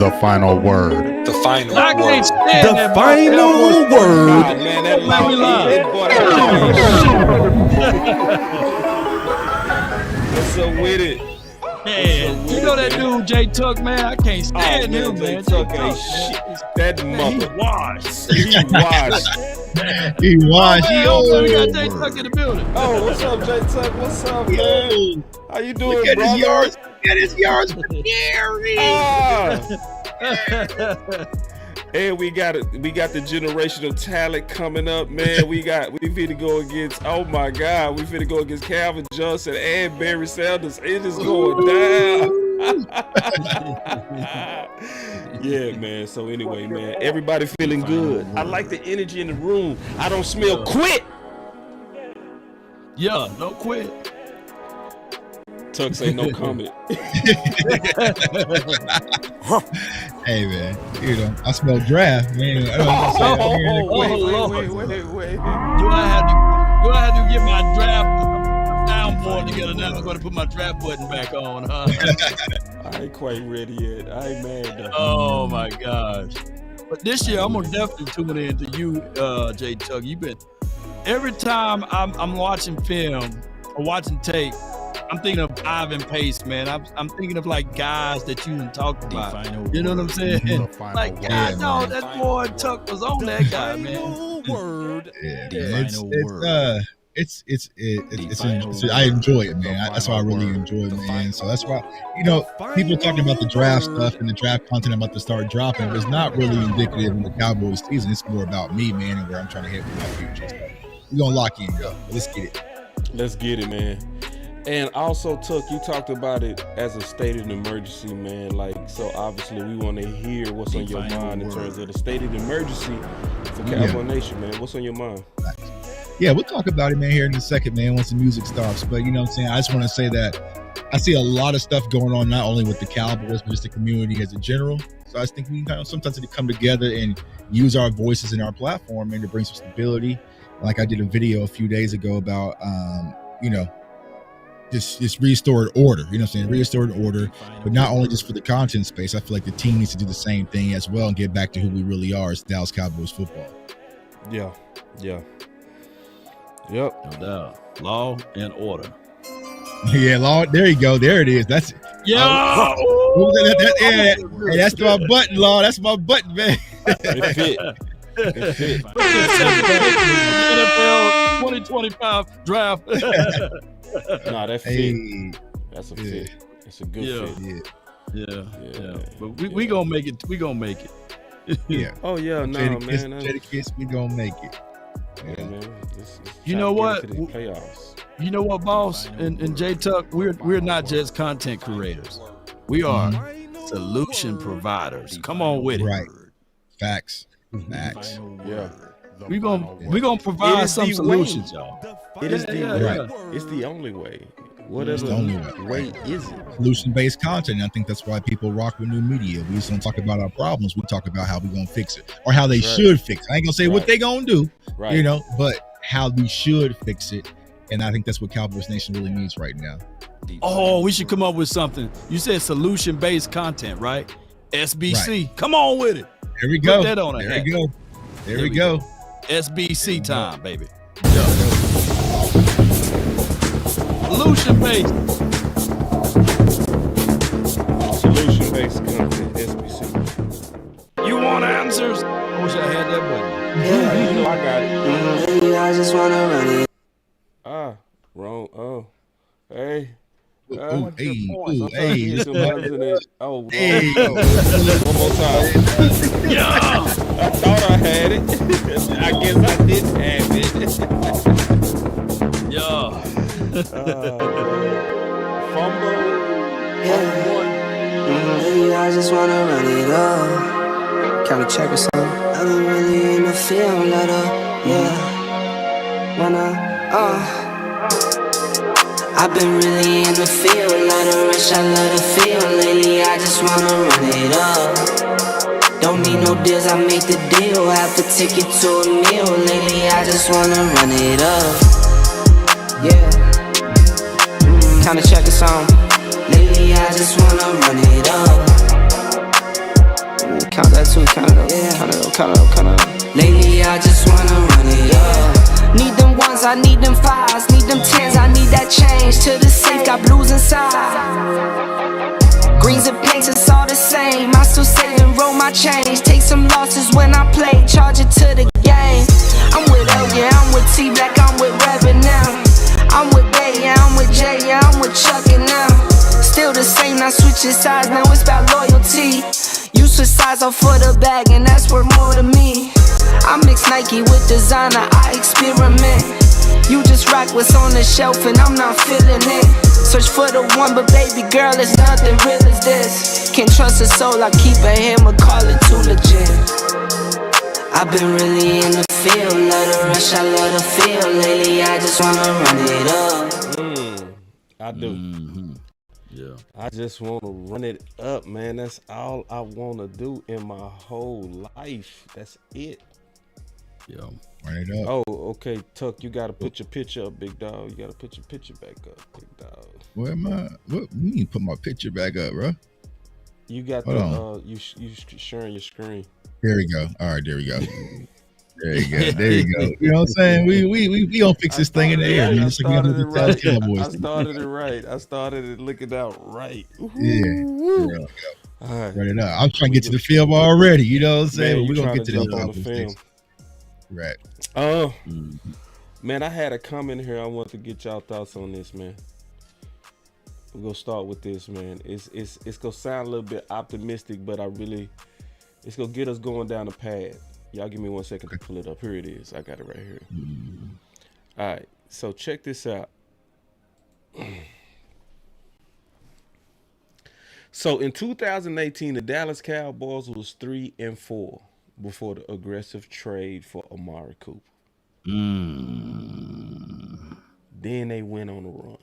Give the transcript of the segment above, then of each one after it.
The final word. The final I word. can't stand The that final Cowboys. word. God, man, that Let me lie. What's up with it? Man, you know that dude Jay Tuck, man. I can't stand him, Jay man. Tuck Jay ain't Tuck, shit. man. That Man, he mother. washed. He washed. He washed. Oh, man, we got Jay Tuck in the building. Oh, what's up, Jay Tuck? What's up, man? How you doing, Look at brother? his yards. Look at his yards for Gary. And we got the generational talent coming up, man. We finna go against, oh my God, we finna go against Calvin Johnson and Barry Sanders. It is going down. Yeah, man. So anyway, man, everybody feeling good. I like the energy in the room. I don't smell quit. Yeah, no quit. Tuck say no comment. Hey man, you know I smell draft, man. I don't Wait. Do I have to get my draft soundboard together now? I'm going to put my draft button back on, huh? I ain't quite ready yet. I ain't mad though. Oh my gosh! But this year I'm gonna definitely tune in to you, Jay Tuck. You've been every time I'm watching film or watching tape. I'm thinking of Ivan Pace, man. I'm thinking of like guys that you done talked about. You know what I'm saying? Like, God, no, that boy Tuck was on that guy, man. Word. It's I enjoy it, man. That's why I really enjoy it, man. So that's why, you know, people talking about the draft stuff and the draft content I'm about to start dropping. It's not really indicative of the Cowboys season. It's more about me, man, and where I'm trying to hit with my future. So we're gonna lock in, yo. Let's get it. Let's get it, man. And also, Tuck, you talked about it as a state of emergency, man. Like, so obviously we want to hear what's on your mind in terms of the state of emergency for Cowboy Nation, man. What's on your mind? Yeah, we'll talk about it, man, here in a second, man, once the music stops. But, you know what I'm saying? I just want to say that I see a lot of stuff going on, not only with the Cowboys, but just the community as a general. So I just think we kind of sometimes need to come together and use our voices in our platform and to bring some stability. Like I did a video a few days ago about, you know, this restored order, you know what I'm saying? Restored order, but not only just for the content space. I feel like the team needs to do the same thing as well and get back to who we really are as Dallas Cowboys football. Yeah. Yep. No doubt. Law and order. Yeah, law. There you go. There it is. That's yeah. Hey, that's my button, law. That's my button, man. It fit. NFL 2025 draft. Nah, that fit. Hey. That's a fit. It's a good fit. Yeah. But we gonna make it. We gonna make it. Yeah. Oh yeah, no, man. Kiss, we gonna make it. Yeah, man. You know what? Playoffs. You know what, boss? And Jay Tuck, we're not just content creators. We are solution providers. Come on with it. Right. Facts. Yeah. We're gonna provide some solutions, y'all. It is the way. Right. It's the only way. Whatever It's the only way is it? Solution-based content. I think that's why people rock with new media. We just don't talk about our problems. We talk about how we're gonna fix it or how they should fix it. I ain't gonna say what they gonna do, you know, but how we should fix it. And I think that's what Cowboys Nation really needs right now. Oh, we should come up with something. You said solution-based content, right? SBC. Right. Come on with it. There we go. Put that on there we go. There we go. SBC time, baby. Yeah. Solution-based content, SBC. You want answers? I wish I had that button. Yeah, you know I got it. I just wanna run it. Wrong. Oh, hey. Hey. Oh, Hey. One more time. Yeah. I thought I had it. I guess I didn't have it. Yeah. Fumble. Baby, I just wanna run it up. Can we check or something? I've been really in the field, let up. Yeah. I've been really in the field, let her rich, I let her feel. Lately, I just wanna run it up. Don't need no deals, I make the deal. Half a ticket to a meal. Lately, I just wanna run it up. Yeah. Kinda check a song. Lately, I just wanna run it up. count that too, count it up, count it up, count it up, count it up. Lately I just wanna run it up. Need them ones, I need them fives, need them tens, I need that change. To the safe, got blues inside. Greens and pinks, it's all the same. I still save and roll my change. Take some losses when I play, charge it to the game. I'm with L, yeah, I'm with T Black, I'm with Reverend now. I'm with Bay, yeah, I'm with Jay, yeah, I'm with Chuck and now. Still the same, not switching sides, now it's about loyalty. You switch sides off for the bag, and that's worth more to me. I mix Nike with designer, I experiment. You just rock what's on the shelf, and I'm not feeling it. Search for the one, but baby girl, it's nothing real as this. Can't trust a soul, I keep a hammer, call it too legit. I've been really in the field, love the rush, I love the feel. Lately, I just wanna run it up. I do. Mm-hmm. Yeah. I just want to run it up, man. That's all I want to do in my whole life. That's it. Yeah. Run it up. Oh, okay, Tuck, you got to put your picture up, big dog. You got to put your picture back up, big dog. Where am I? What you mean put my picture back up, bro? You got you sharing your screen. There we go. All right, there we go. There you go. There you go. You know what I'm saying? We gonna fix this thing in the air. I started it right. Cowboys. I started it right. I started it looking out right. Yeah. All right. Run it up. I'm trying to get to the film already. You know what I'm saying? Man, We're gonna get to jump the on the film. Right. Man, I had a comment here. I want to get y'all thoughts on this, man. We're gonna start with this, man. It's gonna sound a little bit optimistic, but it's gonna get us going down the path. Y'all give me 1 second to pull it up. Here it is. I got it right here. All right. So check this out. So in 2018, the Dallas Cowboys was 3-4 before the aggressive trade for Amari Cooper. Then they went on a run.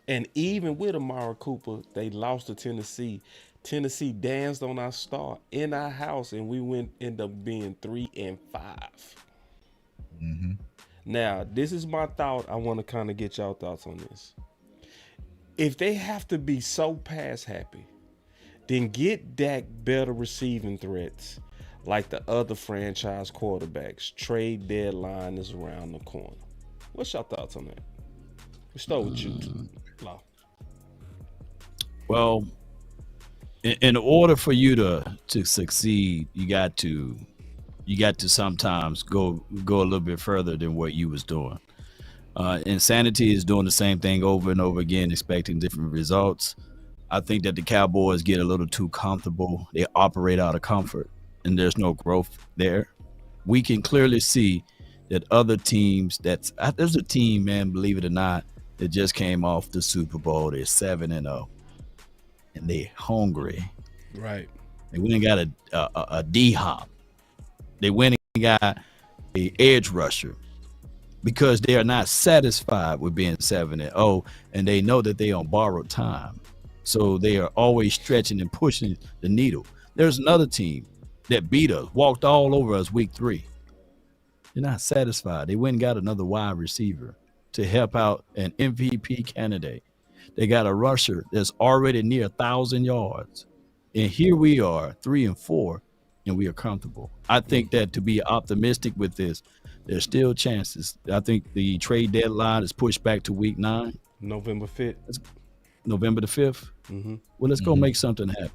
And even with Amari Cooper, they lost to Tennessee. Tennessee danced on our star in our house, and we end up being 3-5. Now, this is my thought. I want to kind of get y'all thoughts on this. If they have to be so pass happy, then get Dak better receiving threats like the other franchise quarterbacks. Trade deadline is around the corner. What's your thoughts on that? We'll start with you, Law. Well, in order for you to succeed, you got to sometimes go a little bit further than what you was doing. Insanity is doing the same thing over and over again, expecting different results. I think that the Cowboys get a little too comfortable. They operate out of comfort, and there's no growth there. We can clearly see that other teams, there's a team, man, believe it or not, that just came off the Super Bowl. They're 7-0. And they hungry. Right. They went and got a D-hop. They went and got a edge rusher because they are not satisfied with being 7-0, and they know that they on borrowed time. So they are always stretching and pushing the needle. There's another team that beat us, walked all over us week 3. They're not satisfied. They went and got another wide receiver to help out an MVP candidate. They got a rusher that's already near 1,000 yards. And here we are, 3-4, and we are comfortable. I think that to be optimistic with this, there's still chances. I think the trade deadline is pushed back to week 9. November 5th. November the 5th. Well, let's go make something happen.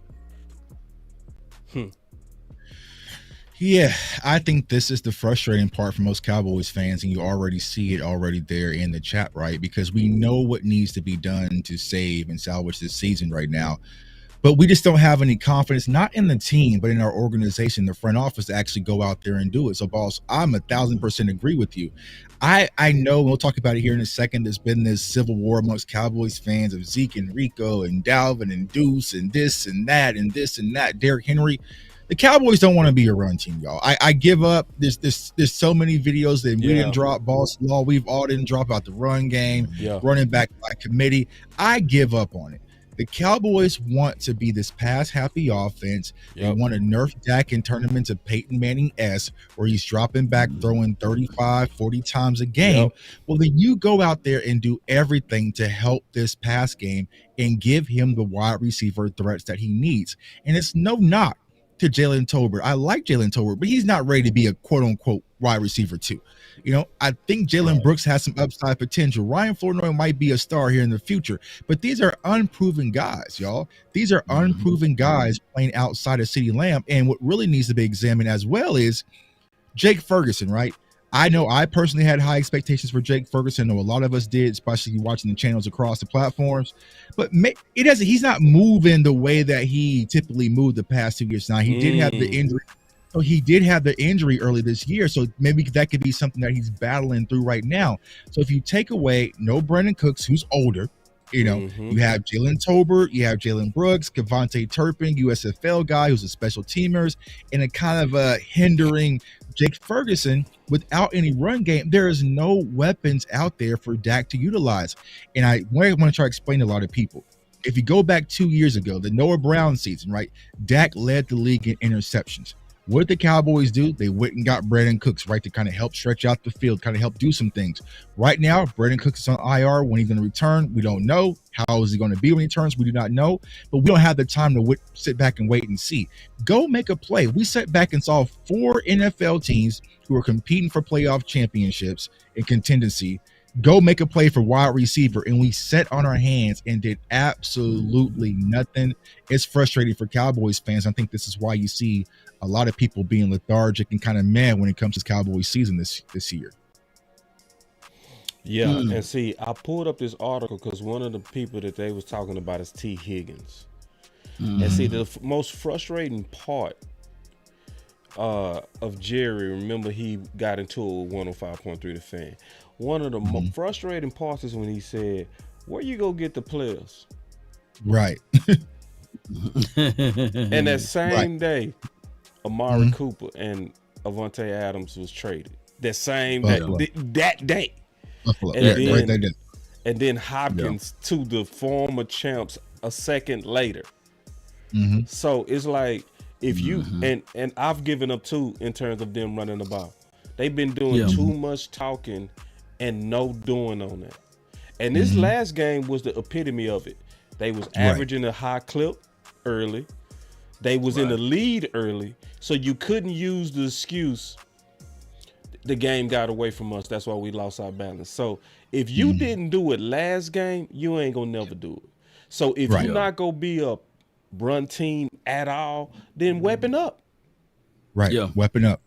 Yeah, I think this is the frustrating part for most Cowboys fans, and you already see it already there in the chat, right? Because we know what needs to be done to save and salvage this season right now. But we just don't have any confidence, not in the team, but in our organization, the front office, to actually go out there and do it. So, boss, I'm 1,000% agree with you. I know, we'll talk about it here in a second, there's been this civil war amongst Cowboys fans of Zeke and Rico and Dalvin and Deuce and this and that and this and that, Derrick Henry. The Cowboys don't want to be a run team, y'all. I give up. There's so many videos that we didn't drop. Boss Law, we've all didn't drop out the run game, running back by committee. I give up on it. The Cowboys want to be this pass-happy offense. They want to nerf Dak and turn him into Peyton Manning-esque, where he's dropping back, throwing 35, 40 times a game. Well, then you go out there and do everything to help this pass game and give him the wide receiver threats that he needs. And it's no knock to Jalen Tolbert. I like Jalen Tolbert, but he's not ready to be a quote unquote wide receiver too. You know, I think Jalen Brooks has some upside potential. Ryan Flournoy might be a star here in the future, but these are unproven guys, y'all. These are unproven guys playing outside of CeeDee Lamb. And what really needs to be examined as well is Jake Ferguson, right? I know I personally had high expectations for Jake Ferguson. I know a lot of us did, especially watching the channels across the platforms. But he's not moving the way that he typically moved the past 2 years. Now, he did have the injury. So he did have the injury early this year. So maybe that could be something that he's battling through right now. So if you take away no Brandon Cooks, who's older, you know, you have Jalen Tolbert, you have Jalen Brooks, Kevontae Turpin, USFL guy who's a special teamers, and a kind of hindering Jake Ferguson without any run game. There is no weapons out there for Dak to utilize. And I want to try to explain to a lot of people. If you go back 2 years ago, the Noah Brown season, right? Dak led the league in interceptions. What did the Cowboys do? They went and got Brandon Cooks, right, to kind of help stretch out the field, kind of help do some things. Right now, Brandon Cooks is on IR. When he's going to return, we don't know. How is he going to be when he returns? We do not know. But we don't have the time to sit back and wait and see. Go make a play. We sat back and saw 4 NFL teams who are competing for playoff championships in contingency go make a play for wide receiver, and we sat on our hands and did absolutely nothing. It's frustrating for Cowboys fans. I think this is why you see a lot of people being lethargic and kind of mad when it comes to Cowboys season this year. Yeah, and see, I pulled up this article because one of the people that they was talking about is T. Higgins. And see, the most frustrating part of Jerry, remember he got into it with 105.3 The Fan. One of the most frustrating parts is when he said, where you go get the players? Right. And that same day, Amari Cooper and Avante Adams was traded. That same day, that day. And then Hopkins to the former champs a second later. So it's like, if you and I've given up too in terms of them running the ball. They've been doing too much talking and no doing on that. And this last game was the epitome of it. They was averaging a high clip early. They was in the lead early. So you couldn't use the excuse, the game got away from us, that's why we lost our balance. So if you didn't do it last game, you ain't gonna never do it. So if you're not gonna be a run team at all, then weapon up. Right. Yeah. Weapon up.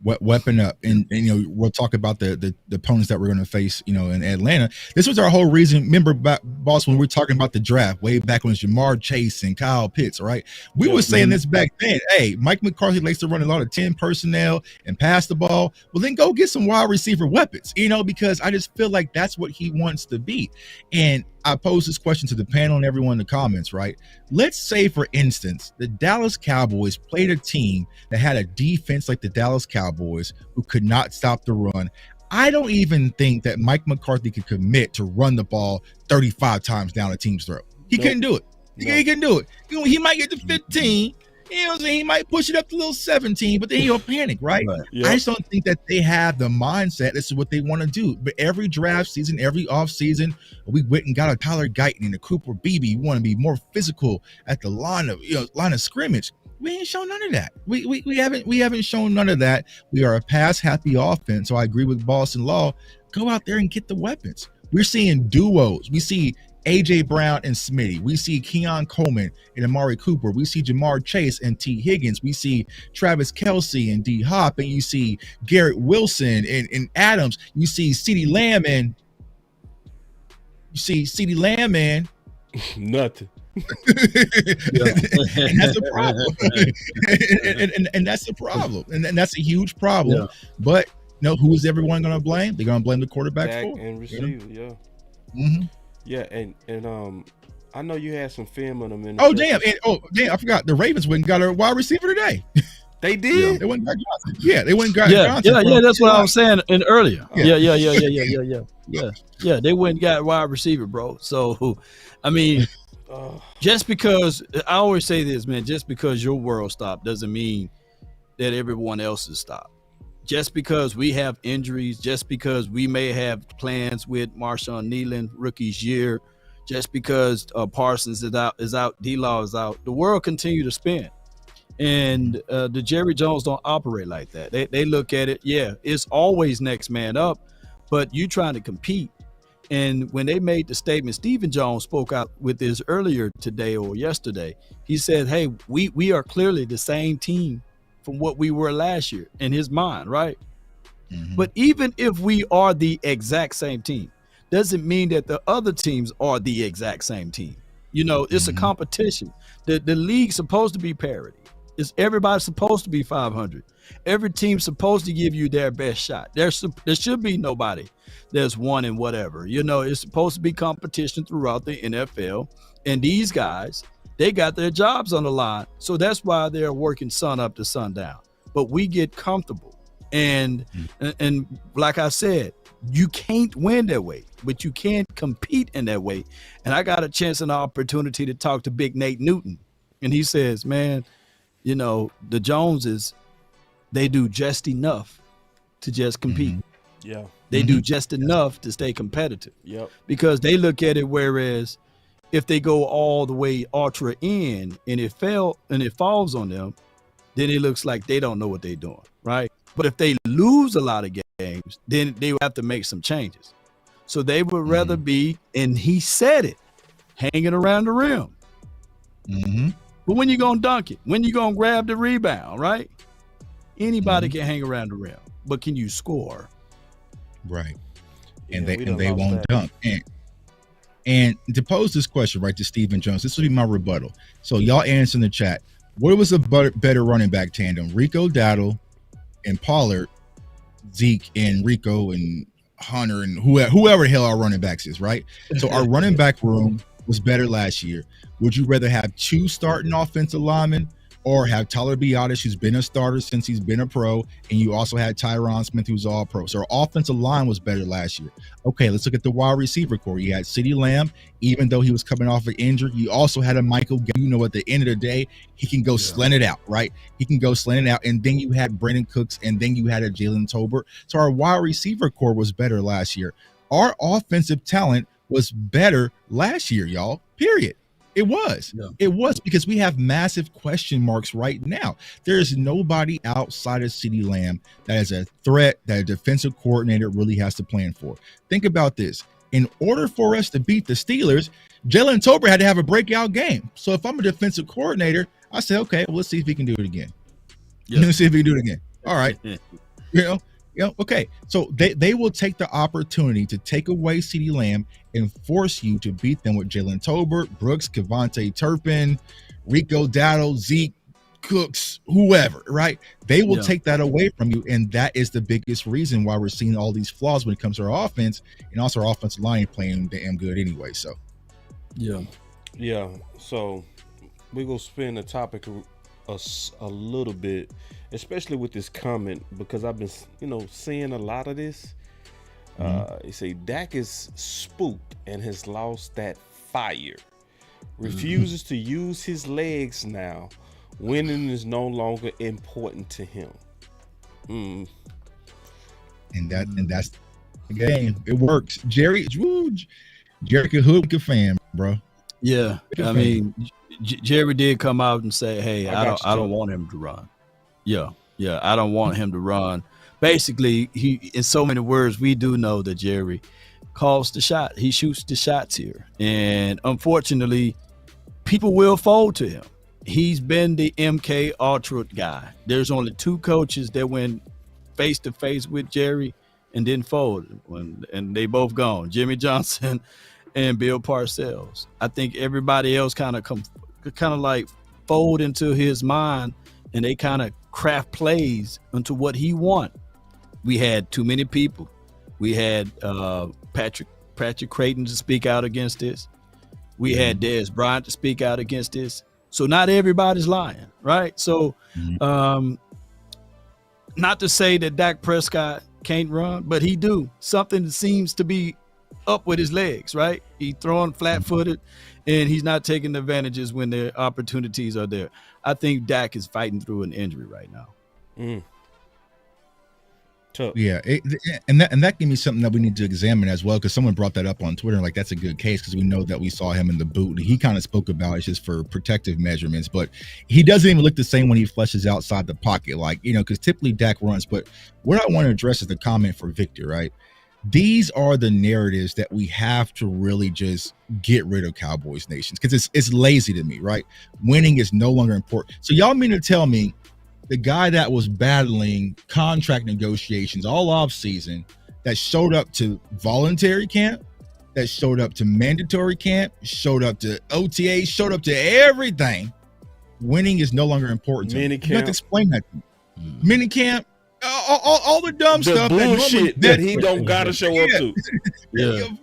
Weapon up. And you know, we'll talk about the opponents that we're going to face, you know, in Atlanta. This was our whole reason. Remember, boss, when we were talking about the draft way back when it was Jamar Chase and Kyle Pitts, right? We were saying this back then. Hey, Mike McCarthy likes to run a lot of 10 personnel and pass the ball. Well, then go get some wide receiver weapons, you know, because I just feel like that's what he wants to be. And I pose this question to the panel and everyone in the comments, right? Let's say, for instance, the Dallas Cowboys played a team that had a defense like the Dallas Cowboys who could not stop the run. I don't even think that Mike McCarthy could commit to run the ball 35 times down a team's throat. He couldn't do it. He couldn't do it. You know, he might get to 15. You know what I'm saying? He might push it up to a little 17, but then he'll panic, right? I just don't think that they have the mindset. This is what they want to do. But every draft season, every off season, we went and got a Tyler Guyton and a Cooper Beebe. We want to be more physical at the line of scrimmage. We ain't shown none of that. We haven't shown none of that. We are a pass happy offense. So I agree with Boss and Law. Go out there and get the weapons. We're seeing duos. We see AJ Brown and Smitty. We see Keon Coleman and Amari Cooper. We see Jamar Chase and T. Higgins. We see Travis Kelce and D Hop, and you see Garrett Wilson and Adams. You see CeeDee Lamb and nothing. And that's a problem. and that's a problem. And that's a huge problem. Yeah. But you know, who is everyone going to blame? They're going to blame the quarterback for and receiver. Yeah, and I know you had some film on them. Damn! I forgot. The Ravens went and got a wide receiver today. They did. Yeah, they went and got Johnson. Yeah, they went and got Johnson. Yeah. That's what I was saying earlier. Yeah. They went and got wide receiver, bro. So, I mean, just because I always say this, man, just because your world stopped doesn't mean that everyone else's stopped. Just because we have injuries, just because we may have plans with Marshawn Nealon rookie's year, just because Parsons is out, D-Law is out, the world continue to spin. And the Jerry Jones don't operate like that. They look at it, yeah, it's always next man up, but you trying to compete. And when they made the statement, Stephen Jones spoke out with this earlier today or yesterday. He said, hey, we are clearly the same team from what we were last year in his mind, right? Mm-hmm. But even if we are the exact same team, doesn't mean that the other teams are the exact same team. You know, it's a competition. The league's supposed to be parity. Everybody's supposed to be 500. Every team's supposed to give you their best shot. There should be nobody that's one in whatever. You know, it's supposed to be competition throughout the NFL. And these guys, they got their jobs on the line. So that's why they're working sun up to sundown. But we get comfortable. And like I said, you can't win that way, but you can compete in that way. And I got a chance and an opportunity to talk to Big Nate Newton. And he says, man, you know, the Joneses, they do just enough to just compete. Mm-hmm. Yeah. They do just enough to stay competitive. Yep. Because they look at it, whereas if they go all the way ultra in and it falls on them, then it looks like they don't know what they're doing, right? But if they lose a lot of games, then they will have to make some changes. So they would rather be, and he said it, hanging around the rim. Mm-hmm. But when you going to dunk it, when you going to grab the rebound, right? Anybody can hang around the rim, but can you score? Right. And they won't dunk. And to pose this question, right, to Stephen Jones, this will be my rebuttal. So y'all answer in the chat. What was a better running back tandem? Rico Dowdle and Pollard, Zeke and Rico and Hunter and whoever the hell our running backs is, right? So our running back room was better last year. Would you rather have two starting offensive linemen or have Tyler Biadasz, who's been a starter since he's been a pro, and you also had Tyron Smith, who's all pro? So our offensive line was better last year. Okay, let's look at the wide receiver core. You had CeeDee Lamb, even though he was coming off an injury. You also had a Michael, you know, at the end of the day, he can go slant it out, right? He can go slant it out. And then you had Brandon Cooks, and then you had a Jalen Tolbert. So our wide receiver core was better last year. Our offensive talent was better last year, y'all, period. It was. Yeah. It was, because we have massive question marks right now. There is nobody outside of CeeDee Lamb that is a threat that a defensive coordinator really has to plan for. Think about this. In order for us to beat the Steelers, Jalen Tolbert had to have a breakout game. So if I'm a defensive coordinator, I say, okay, well, let's see if he can do it again. Yeah. Let's see if he can do it again. All right. Okay. So they will take the opportunity to take away CeeDee Lamb and force you to beat them with Jalen Tolbert, Brooks, Kevontae Turpin, Rico Dowdle, Zeke, Cooks, whoever, right? They will take that away from you. And that is the biggest reason why we're seeing all these flaws when it comes to our offense, and also our offensive line playing damn good anyway. So, yeah. So we're going to spin the topic a little bit, especially with this comment, because I've been, seeing a lot of this. You say Dak is spooked and has lost that fire. Refuses to use his legs now. Winning is no longer important to him. And that's the game. It works. Jerry could hook a fan, bro. Yeah, I mean, Jerry did come out and say, "Hey, I don't want him to run." Yeah, I don't want him to run. Basically, he, in so many words, we do know that Jerry calls the shot. He shoots the shots here, and unfortunately, people will fold to him. He's been the MK Ultra guy. There's only two coaches that went face to face with Jerry and didn't fold, and they both gone. Jimmy Johnson and Bill Parcells. I think everybody else kind of like fold into his mind, and they kind of craft plays into what he want. We had too many people. We had Patrick Creighton to speak out against this. We had Dez Bryant to speak out against this. So not everybody's lying, right? So not to say that Dak Prescott can't run, but he do. Something seems to be up with his legs, right? He throwing flat-footed, and he's not taking advantages when the opportunities are there. I think Dak is fighting through an injury right now. Yeah, and that gave me something that we need to examine as well, because someone brought that up on Twitter. Like, that's a good case because we know that we saw him in the boot. He kind of spoke about it's just for protective measurements, but he doesn't even look the same when he flushes outside the pocket, like, because typically Dak runs. But what I want to address is the comment for Victor, right? These are the narratives that we have to really just get rid of, Cowboys Nation, because it's lazy to me, right? Winning is no longer important. So y'all mean to tell me the guy that was battling contract negotiations all off season, that showed up to voluntary camp, that showed up to mandatory camp, showed up to OTA, showed up to everything, winning is no longer important to him. You have to explain that to me. Mini camp, all the dumb stuff, bullshit that he don't gotta show up to.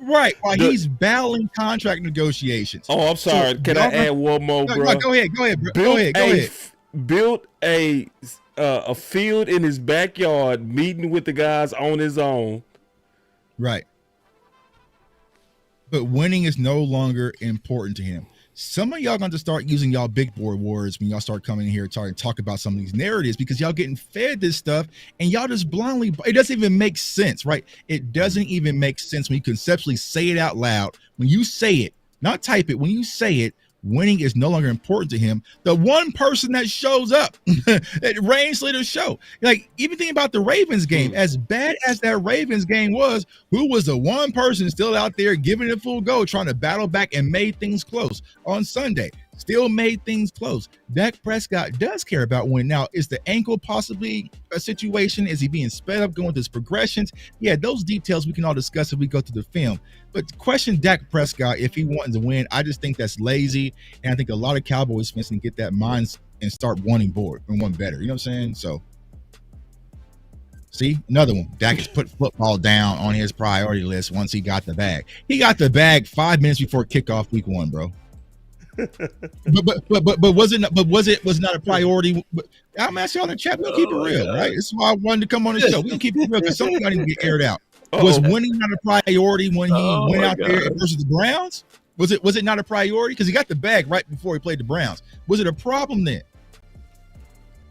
Right, while he's battling contract negotiations. Oh, I'm sorry. So, can I add one more, bro? Go ahead, bro. Go ahead. Built a field in his backyard, meeting with the guys on his own. Right. But winning is no longer important to him. Some of y'all going to start using y'all big boy words when y'all start coming in here and talk about some of these narratives, because y'all getting fed this stuff and y'all just blindly, it doesn't even make sense, right? It doesn't even make sense when you conceptually say it out loud. When you say it, not type it, when you say it, winning is no longer important to him. The one person that shows up at Reigns Leader show, like, even think about the Ravens game, as bad as that Ravens game was, who was the one person still out there giving it full go, trying to battle back and made things close on Sunday? Still made things close. Dak Prescott does care about winning. Now, is the ankle possibly a situation? Is he being sped up, going with his progressions? Yeah, those details we can all discuss if we go through the film. But question Dak Prescott if he wanted to win, I just think that's lazy. And I think a lot of Cowboys fans can get that mind and start wanting more and want better. You know what I'm saying? So, see, another one. Dak has put football down on his priority list once he got the bag. He got the bag 5 minutes before kickoff week 1, bro. but was it not a priority? I'm asking y'all in the chat. We'll keep it real, right? This is why I wanted to come on the show. We can keep it real because something got to get aired out. Was winning not a priority when he went out there versus the Browns? Was it not a priority because he got the bag right before he played the Browns? Was it a problem then?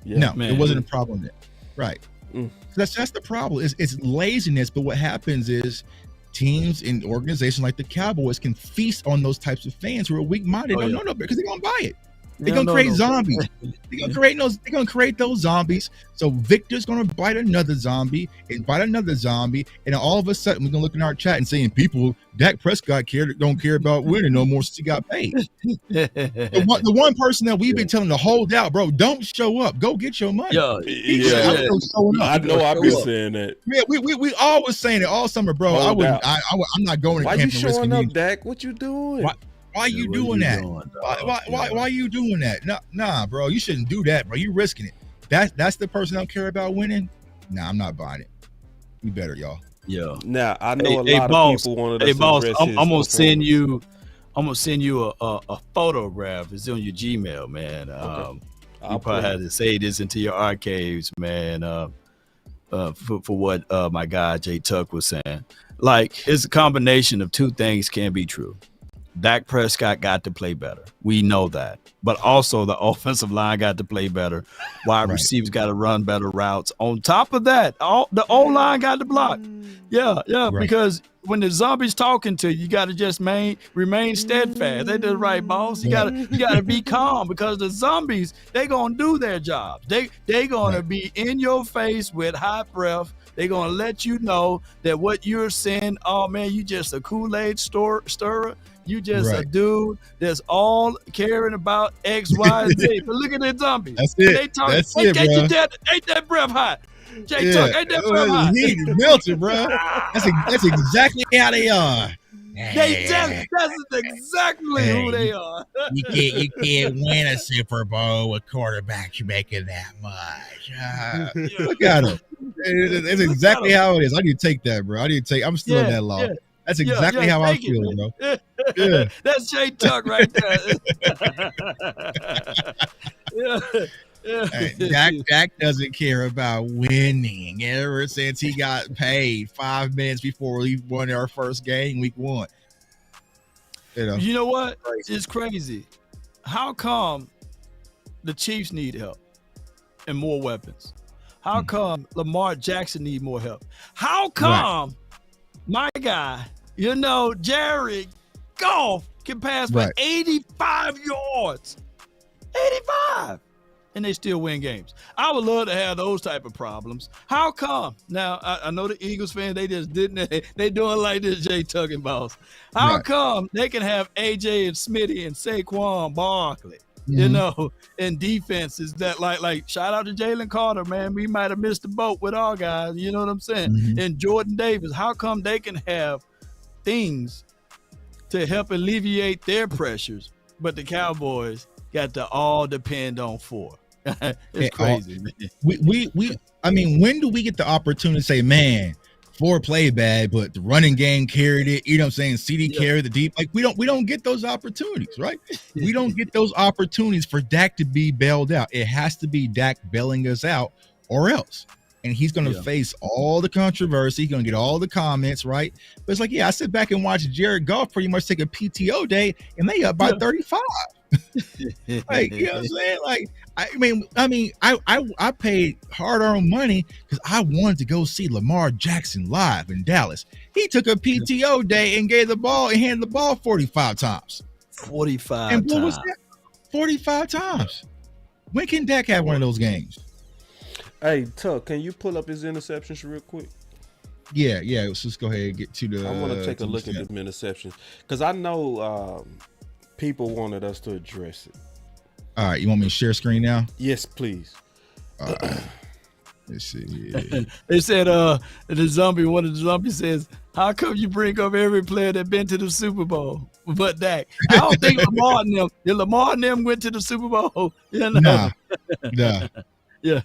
Yeah, no, man. It wasn't a problem then. Right. So that's the problem. It's laziness. But what happens is teams and organizations like the Cowboys can feast on those types of fans who are weak-minded. No, because they're gonna buy it. They're gonna create zombies. They're gonna create those zombies. So Victor's gonna bite another zombie, and all of a sudden we're gonna look in our chat and saying people, Dak Prescott don't care about winning no more since he got paid. The one person that we've been telling to hold out, bro, don't show up. Go get your money. I know I've been saying that. Yeah, we always saying it all summer, bro. I'm not going to camp. Why you showing up, Dak? What you doing? Why you doing that? Why you doing that? Nah, bro, you shouldn't do that, bro. You risking it. That's the person that don't care about winning. Nah, I'm not buying it. We better, y'all. Yeah. Now I know a lot of people wanted us to address his I'm gonna send you a photograph. It's on your Gmail, man. You probably had to say this into your archives, man. For what my guy Jay Tuck was saying. Like, it's a combination of two things can be true. Dak Prescott got to play better. We know that. But also the offensive line got to play better. Wide receivers got to run better routes. On top of that, the O-line got to block. Yeah, because when the zombie's talking to you, you got to just remain steadfast. They did the right, boss. You got to be calm, because the zombies, they going to do their jobs. They going to be in your face with high breath. They're going to let you know that what you're saying, oh, man, you just a Kool-Aid stirrer. You just a dude that's all caring about X, Y, and Z. But look at the zombies. That's it. That's it, bro. Ain't that breath hot? Jay Tuck, ain't that breath hot? Heat is melted, bro. That's exactly how they are. That's exactly who they are. You can't win a Super Bowl with quarterbacks making that much. Look at him. It's exactly how it is. I need to take that, bro. I'm still in that law. Yeah. That's exactly how I feel, bro. Yeah. That's Jay Tuck right there. Dak doesn't care about winning. Ever since he got paid 5 minutes before we won our first game, week 1. You know what? It's crazy. How come the Chiefs need help and more weapons? How come Lamar Jackson need more help? How come my guy, Jared Goff can pass for 85 yards? 85. And they still win games. I would love to have those type of problems. How come? Now, I know the Eagles fans, they just didn't. They doing like this, Jay Tuggin boss. How come they can have AJ and Smitty and Saquon Barkley, in defenses that like shout out to Jalen Carter, man. We might have missed the boat with our guys. You know what I'm saying? And Jordan Davis. How come they can have things to help alleviate their pressures, but the Cowboys got to all depend on 4? It's crazy, man. I mean, when do we get the opportunity to say, man, 4 played bad, but the running game carried it? You know what I'm saying? CD carried the deep. Like we don't get those opportunities, right? We don't get those opportunities for Dak to be bailed out. It has to be Dak bailing us out or else. And he's going to face all the controversy. He's going to get all the comments, right? But it's like, I sit back and watch Jared Goff pretty much take a PTO day, and they up by 35. Like, you know what I'm saying? Like, I paid hard-earned money because I wanted to go see Lamar Jackson live in Dallas. He took a PTO day and gave the ball and handed the ball 45 times. 45 and what times. was that? 45 times. When can Dak have one of those games? Hey, Tuck, can you pull up his interceptions real quick? Yeah. Let's just go ahead and get to the. I want to take a look at the interceptions because I know people wanted us to address it. All right, you want me to share screen now? Yes, please. All right. Let's see. They said one of the zombies says, how come you bring up every player that been to the Super Bowl but Dak? I don't think Lamar and them went to the Super Bowl. Nah. Yeah.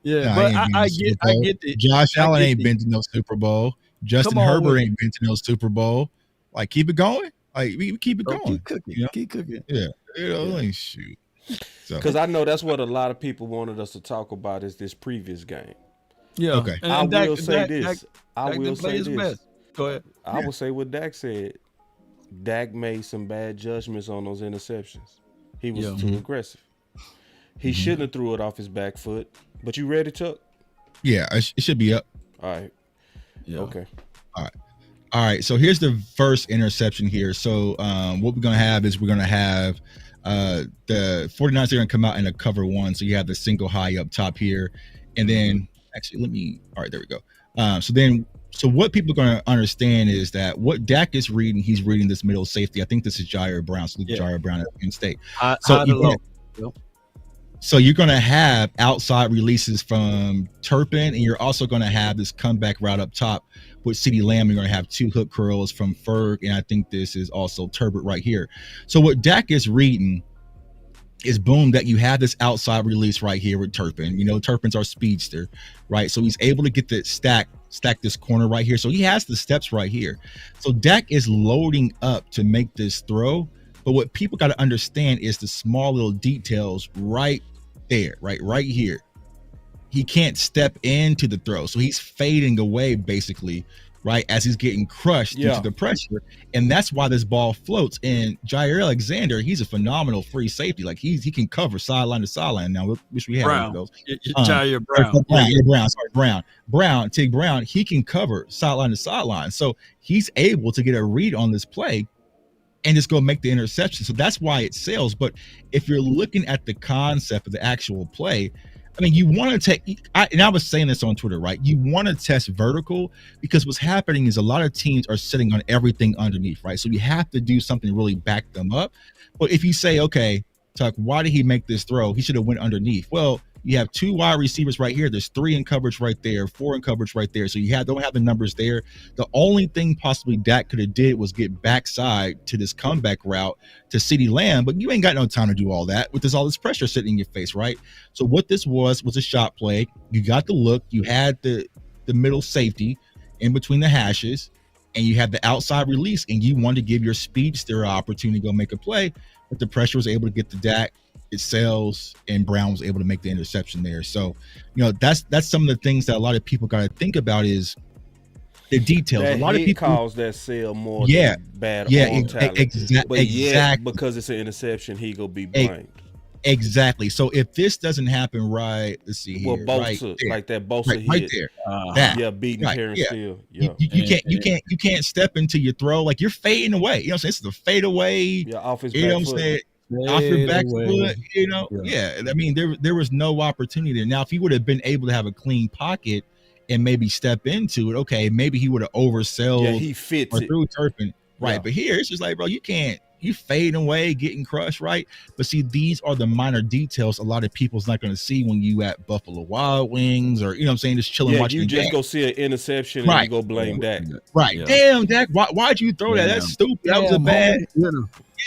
Nah, But I get it. Josh Allen ain't been to no Super Bowl. Justin Herbert ain't been to no Super Bowl. Like, keep it going. Like, we keep it going. Keep cooking. Keep cooking. Yeah. Like, shoot. Because I know that's what a lot of people wanted us to talk about is this previous game. Yeah. Okay. I will say this. Go ahead. I will say what Dak said. Dak made some bad judgments on those interceptions. He was too aggressive. He shouldn't have threw it off his back foot. But you ready, Chuck? Yeah, it should be up. All right. Yeah. Okay. All right. So here's the first interception here. So what we're going to have is we're going to have the 49ers are going to come out in a cover 1. So you have the single high up top here. And then actually all right, there we go. So what people are going to understand is that what Dak is reading, he's reading this middle safety. I think this is Jair Brown. So Jair Brown at Penn State. So you're going to have outside releases from Turpin, and you're also going to have this comeback route up top with CeeDee Lamb. You're going to have 2 hook curls from Ferg, and I think this is also Turbot right here. So what Dak is reading is boom, that you have this outside release right here with Turpin. You know, Turpin's our speedster, right? So he's able to get the stack this corner right here. So he has the steps right here. So Dak is loading up to make this throw. But what people got to understand is the small little details right there, right here. He can't step into the throw. So he's fading away basically, right, as he's getting crushed due to the pressure. And that's why this ball floats. And Jair Alexander, he's a phenomenal free safety. Like he can cover sideline to sideline. Now, wish we had one of those. Jair Brown. Tig Brown, he can cover sideline to sideline. So he's able to get a read on this play and just go make the interception. So that's why it sells. But if you're looking at the concept of the actual play, I mean, you want to take, and I was saying this on Twitter, right? You want to test vertical because what's happening is a lot of teams are sitting on everything underneath, right? So you have to do something to really back them up. But if you say, okay, Tuck, why did he make this throw? He should have went underneath. Well, you have 2 wide receivers right here. There's 3 in coverage right there, 4 in coverage right there. So you don't have the numbers there. The only thing possibly Dak could have did was get backside to this comeback route to CeeDee Lamb, but you ain't got no time to do all that with all this pressure sitting in your face, right? So what this was a shot play. You got the look. You had the middle safety in between the hashes, and you had the outside release, and you wanted to give your speedster an opportunity to go make a play, but the pressure was able to get to Dak. It sells, and Brown was able to make the interception there. So, you know, that's some of the things that a lot of people got to think about is the details. That a lot of people calls that sell more than bad arm talent. Exactly. Because it's an interception, he gonna be blamed. Exactly. So if this doesn't happen right, let's see here. Well, Bosa, like that Bosa hit. Right there. That. Yeah, beating Terrence Steele. Yeah. You can't step into your throw. Like, you're fading away. You know what I'm saying? This is a fade away. Yeah, off his you know back what I'm foot. saying? Off your back foot, you know. Yeah. I mean, there was no opportunity there. Now, if he would have been able to have a clean pocket and maybe step into it, okay, maybe he would have oversold. Yeah, he fits or it. threw Turpin. Right. Yeah. But here it's just like, bro, you fading away, getting crushed, right? But see, these are the minor details a lot of people's not going to see when you at Buffalo Wild Wings, or, you know what I'm saying, just chilling watching you the just game. go see an interception and you go blame Dak. Right. Yeah. Damn, Dak, why'd you throw that? That's stupid. That was a bad.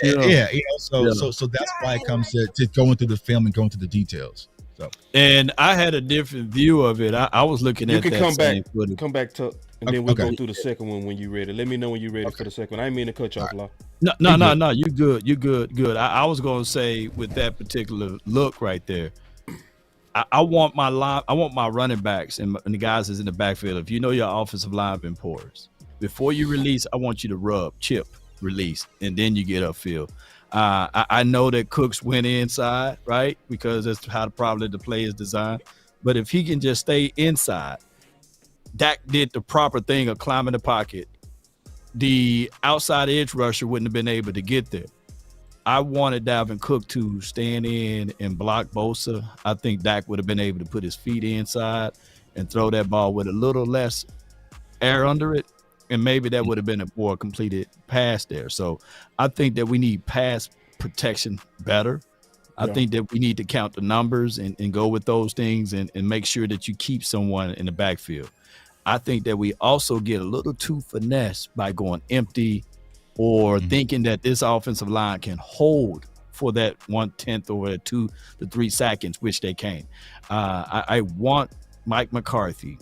Yeah. You know, so that's why it comes to going through the film and going through the details. So, and I had a different view of it. I was looking at that. You can come back to, and then we'll go through the second one when you're ready. Let me know when you're ready for the second one. I didn't mean to cut you off, Law. No. You good. I was gonna say, with that particular look right there, I want my running backs and the guys that's in the backfield. If you know your offensive line been porous, before you release, I want you to chip, release, and then you get upfield. I know that Cooks went inside, right? Because that's how probably the play is designed. But if he can just stay inside, Dak did the proper thing of climbing the pocket. The outside edge rusher wouldn't have been able to get there. I wanted Dalvin Cook to stand in and block Bosa. I think Dak would have been able to put his feet inside and throw that ball with a little less air under it. And maybe that would have been a more completed pass there. So I think that we need pass protection better. I think that we need to count the numbers and go with those things and make sure that you keep someone in the backfield. I think that we also get a little too finesse by going empty or thinking that this offensive line can hold for that 1/10 or 2 to 3 seconds, which they can. I want Mike McCarthy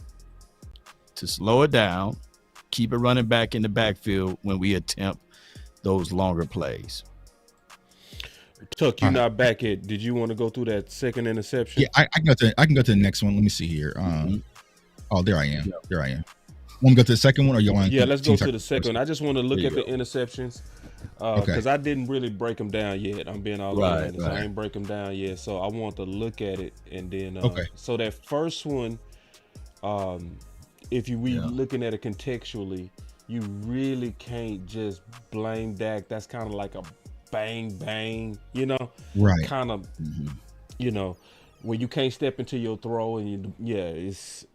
to slow it down, keep it running back in the backfield when we attempt those longer plays. Chuck, you're not back yet. Did you want to go through that second interception? Yeah, I can go to the next one. Let me see here. Oh, there I am. Yeah. There I am. Want to go to the second one, or you want? Yeah, let's go to the second one. I just want to look at the interceptions because I didn't really break them down yet. I'm being all honest. Right. I ain't break them down yet, so I want to look at it and then. So that first one, if you looking at it contextually, you really can't just blame Dak. That's kind of like a bang, you know, right? Kind of, you know, when you can't step into your throw and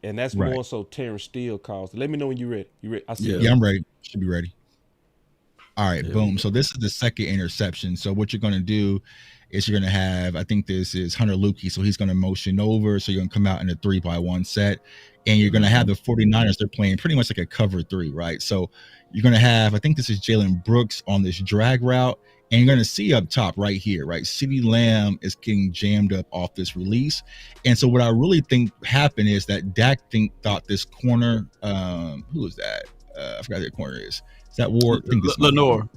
that's more so Terrence Steele caused. Let me know when you're ready. You ready? I see. Yeah, I'm ready. Should be ready. All right, boom. So this is the second interception. So what you're going to do is you're going to have, I think this is Hunter Lukey. So he's going to motion over. So you're going to come out in a 3-by-1 set. And you're going to have the 49ers. They're playing pretty much like a cover 3, right? So you're going to have, I think this is Jalen Brooks on this drag route. And you're going to see up top right here, right? CeeDee Lamb is getting jammed up off this release. And so what I really think happened is that Dak thought this corner, who is that? I forgot who the corner is. Is that Ward? I think this Lenore,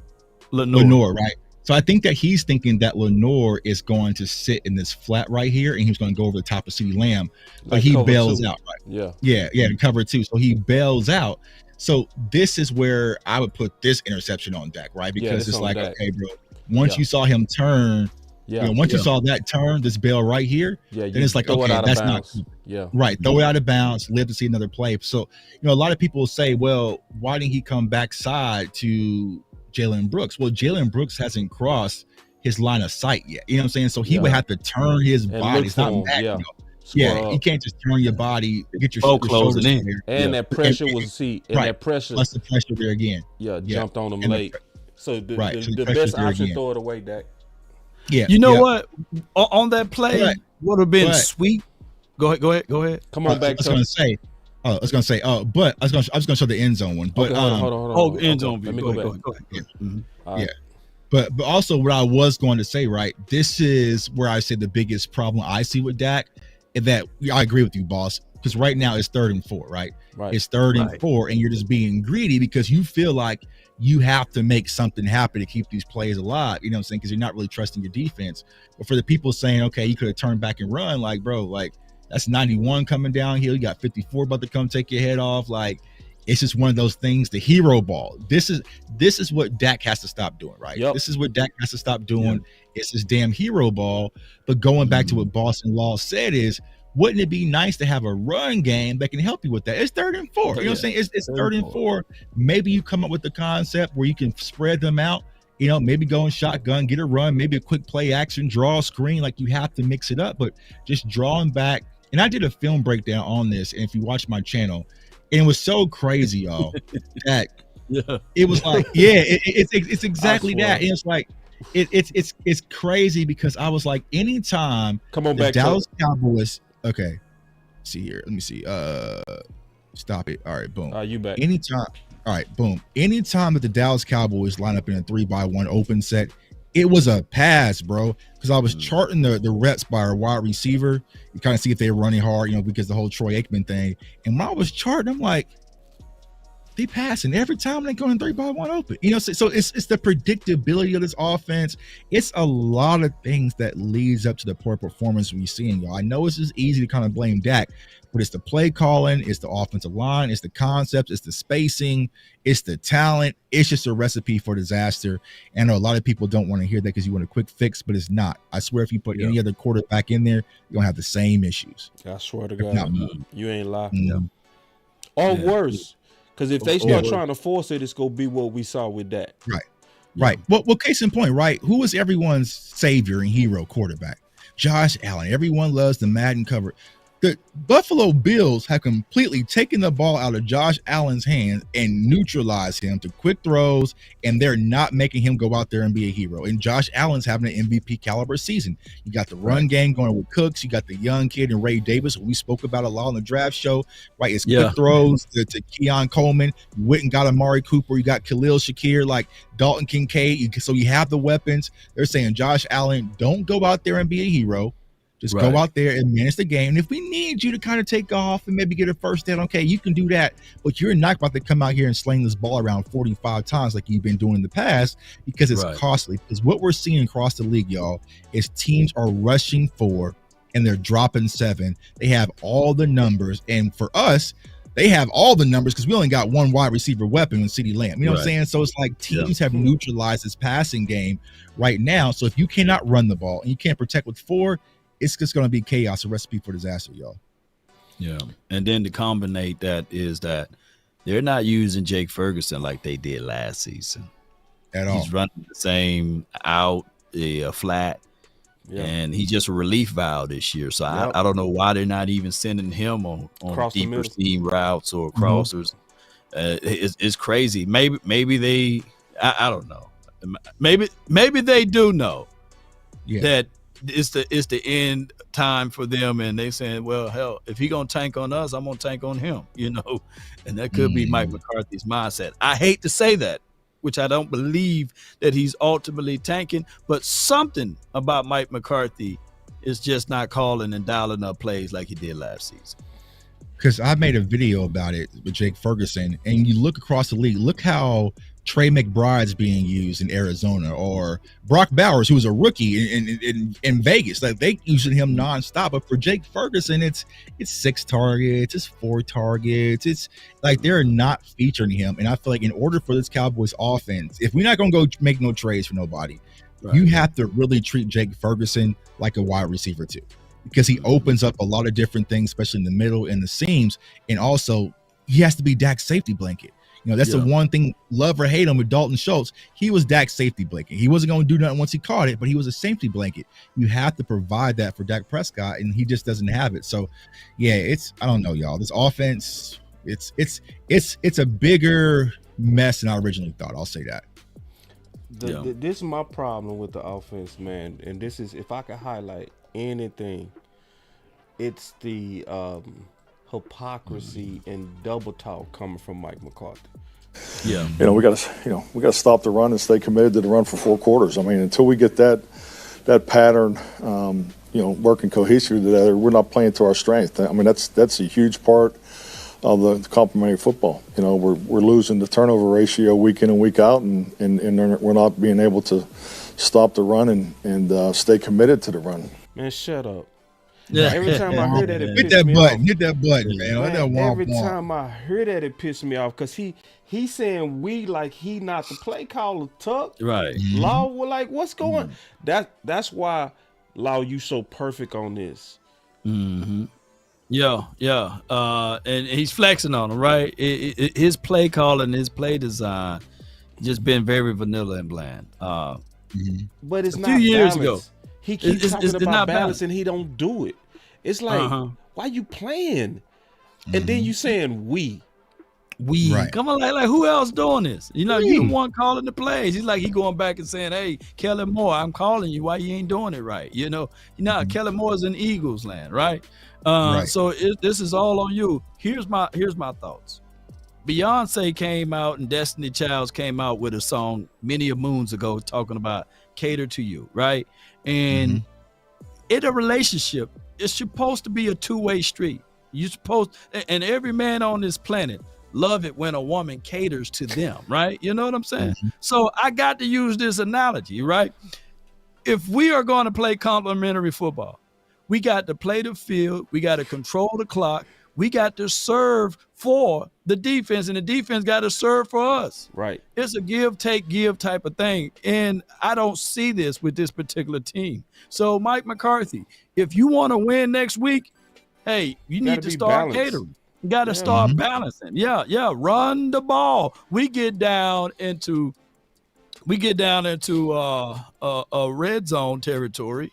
right? So I think that he's thinking that Lenore is going to sit in this flat right here, and he's going to go over the top of CeeDee Lamb. But like he bails out, right? Yeah, cover 2. So he bails out. So this is where I would put this interception on Dak, right? Because it's like, okay, bro, once you saw him turn, once you saw that turn, this bail right here, then it's like, okay, that's not right. Throw it out of bounds, live to see another play. So, you know, a lot of people say, well, why didn't he come backside to Jalen Brooks? Well, Jalen Brooks hasn't crossed his line of sight yet. You know what I'm saying? So he would have to turn his body. It's not back, you know. Yeah, you can't just turn your body, get your closing in here. And that pressure was that pressure. Plus the pressure there again. Jumped on him late. So the best option, throw it away, Dak. Yeah. You know what? On that play would have been sweet. Go ahead. Come on back. I was gonna say, but I was gonna show the end zone one. But hold on. End zone view. Let me go back. Go ahead. Yeah. But also what I was going to say, right? This is where I say the biggest problem I see with Dak. That I agree with you, boss, because right now it's 3rd and 4, right? It's 3rd and 4, and you're just being greedy because you feel like you have to make something happen to keep these plays alive. You know what I'm saying? Because you're not really trusting your defense. But for the people saying, okay, you could have turned back and run, like, bro, like that's 91 coming downhill. You got 54 about to come take your head off. Like, It's just one of those things, the hero ball. This is what Dak has to stop doing, right? Yep. This is what Dak has to stop doing. Yep. It's this damn hero ball. But going back to what Boston Law said is, wouldn't it be nice to have a run game that can help you with that? It's 3rd and 4. You know what I'm saying? It's 3rd and 4. Maybe you come up with the concept where you can spread them out. You know, maybe go in shotgun, get a run, maybe a quick play action, draw a screen. Like, you have to mix it up, but just drawing back. And I did a film breakdown on this. And if you watch my channel, and it was so crazy, y'all, that it was like, it's exactly that. And it's like, it's crazy because I was like, anytime come on back, Dallas Cowboys. Okay, see here. Let me see. Stop it. All right, boom. You back. Anytime. All right, boom. Anytime that the Dallas Cowboys line up in a 3-by-1 open set, it was a pass, bro. Because I was charting the reps by our wide receiver. You kind of see if they were running hard, you know, because the whole Troy Aikman thing. And when I was charting, I'm like, they passing every time they go in 3-by-1 open. You know, so it's the predictability of this offense. It's a lot of things that leads up to the poor performance we're seeing, y'all. I know it's just easy to kind of blame Dak, but it's the play calling, it's the offensive line, it's the concepts, it's the spacing, it's the talent. It's just a recipe for disaster. And I know a lot of people don't want to hear that because you want a quick fix, but it's not. I swear, if you put any other quarterback in there, you're gonna have the same issues. I swear to God, you ain't lying. Mm-hmm. Or worse. Because if they start trying to force it, it's going to be what we saw with that. Right. Well, case in point, right? Who was everyone's savior and hero quarterback? Josh Allen. Everyone loves the Madden cover. The Buffalo Bills have completely taken the ball out of Josh Allen's hands and neutralized him to quick throws, and they're not making him go out there and be a hero. And Josh Allen's having an MVP caliber season. You got the run game going with Cooks. You got the young kid and Ray Davis, who we spoke about a lot on the draft show, right? It's quick throws to Keon Coleman. You went and got Amari Cooper. You got Khalil Shakir, like Dalton Kincaid. So you have the weapons. They're saying, Josh Allen, don't go out there and be a hero. Just go out there and manage the game. And if we need you to kind of take off and maybe get a first down, okay, you can do that. But you're not about to come out here and sling this ball around 45 times like you've been doing in the past, because it's costly. Because what we're seeing across the league, y'all, is teams are rushing 4 and they're dropping 7. They have all the numbers. And for us, they have all the numbers because we only got one wide receiver weapon in CeeDee Lamb. You know what I'm saying? So it's like teams have neutralized this passing game right now. So if you cannot run the ball and you can't protect with 4, it's just going to be chaos, a recipe for disaster, y'all. Yeah. And then to combine that is that they're not using Jake Ferguson like they did last season. At all. He's running the same out, flat, and he's just a relief valve this year. So I don't know why they're not even sending him on deeper seam routes or crossers. It's crazy. Maybe they, I don't know. Maybe they do know that it's the end time for them, and they saying, well, hell, if he gonna tank on us, I'm gonna tank on him, you know. And that could be Mike McCarthy's mindset. I hate to say that, which I don't believe that he's ultimately tanking, but something about Mike McCarthy is just not calling and dialing up plays like he did last season. Because I made a video about it with Jake Ferguson, and you look across the league, look how Trey McBride's being used in Arizona, or Brock Bowers, who was a rookie in Vegas. Like, they using him nonstop. But for Jake Ferguson, it's 6 targets, it's 4 targets. It's like they're not featuring him. And I feel like in order for this Cowboys offense, if we're not going to go make no trades for nobody, you have to really treat Jake Ferguson like a wide receiver too, because he opens up a lot of different things, especially in the middle and the seams. And also, he has to be Dak's safety blanket. You know, that's the one thing, love or hate him, with Dalton Schultz. He was Dak's safety blanket. He wasn't going to do nothing once he caught it, but he was a safety blanket. You have to provide that for Dak Prescott, and he just doesn't have it. So, yeah, I don't know, y'all. This offense, it's a bigger mess than I originally thought. I'll say that. This is my problem with the offense, man. And this is, if I could highlight anything, it's the hypocrisy and double talk coming from Mike McCarthy. Yeah, we got to stop the run and stay committed to the run for 4 quarters. I mean, until we get that pattern, working cohesively together, we're not playing to our strength. I mean, that's a huge part of the complementary football. You know, we're losing the turnover ratio week in and week out, and we're not being able to stop the run and stay committed to the run. Man, shut up. Yeah. Every time I heard that, it Hit pissed that me button. off. Hit that button, man. Let that Man, womp every womp. time I heard that, it pissed me off because he's saying we like he not the play caller. Tuck Right. Law, well, like what's going? That's why Law, you so perfect on this. Yeah. And he's flexing on him, right? His play calling, his play design, just been very vanilla and bland. But it's A not few years balance. ago. He keeps It's talking not about balance balanced. and he don't do it. It's like, why you playing? And then you saying we. Right. Come on, like who else doing this? You the one calling the plays. He's like he going back and saying, "Hey, Kellen Moore, I'm calling you. Why you ain't doing it right?" Kellen Moore's in Eagles land, right? Right. So this is all on you. Here's my thoughts. Beyonce came out and Destiny Childs came out with a song many a moons ago talking about cater to you, right? And in a relationship, it's supposed to be a two-way street. And every man on this planet love it when a woman caters to them, right? You know what I'm saying? So I got to use this analogy, right? If we are going to play complementary football, we got to play the field, we got to control the clock, we got to serve for the defense, and the defense got to serve for us. Right. It's a give, take, give type of thing. And I don't see this with this particular team. So Mike McCarthy, if you want to win next week, hey, you need to start balanced. catering. You got to start balancing. Yeah. Run the ball. We get down into a red zone territory,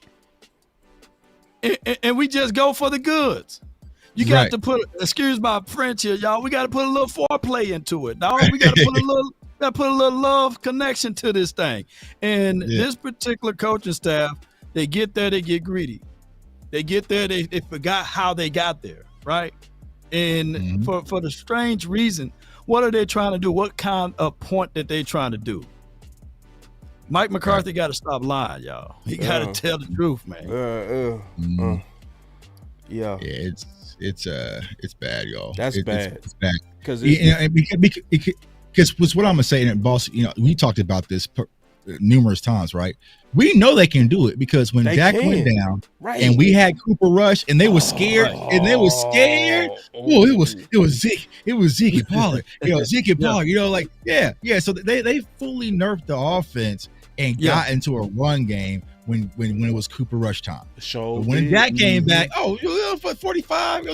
and we just go for the goods. You got to put, excuse my French here, y'all. We got to put a little foreplay into it, dog. We got to put a little love connection to this thing. And this particular coaching staff, they get there, they get greedy. They get there, they forgot how they got there, right? And for the strange reason, what are they trying to do? What kind of point that they trying to do? Mike McCarthy got to stop lying, y'all. He got to tell the truth, man. Yeah. It's bad, y'all. That's bad. It's bad because what I'm gonna say, and boss, we talked about this numerous times, right? We know they can do it because when Dak went down, and we had Cooper Rush, and they were scared, Oh, it was Zeke and Pollard, Zeke and Pollard, So they fully nerfed the offense and got into a run game when it was Cooper Rush time. When Dak came back, for 45, we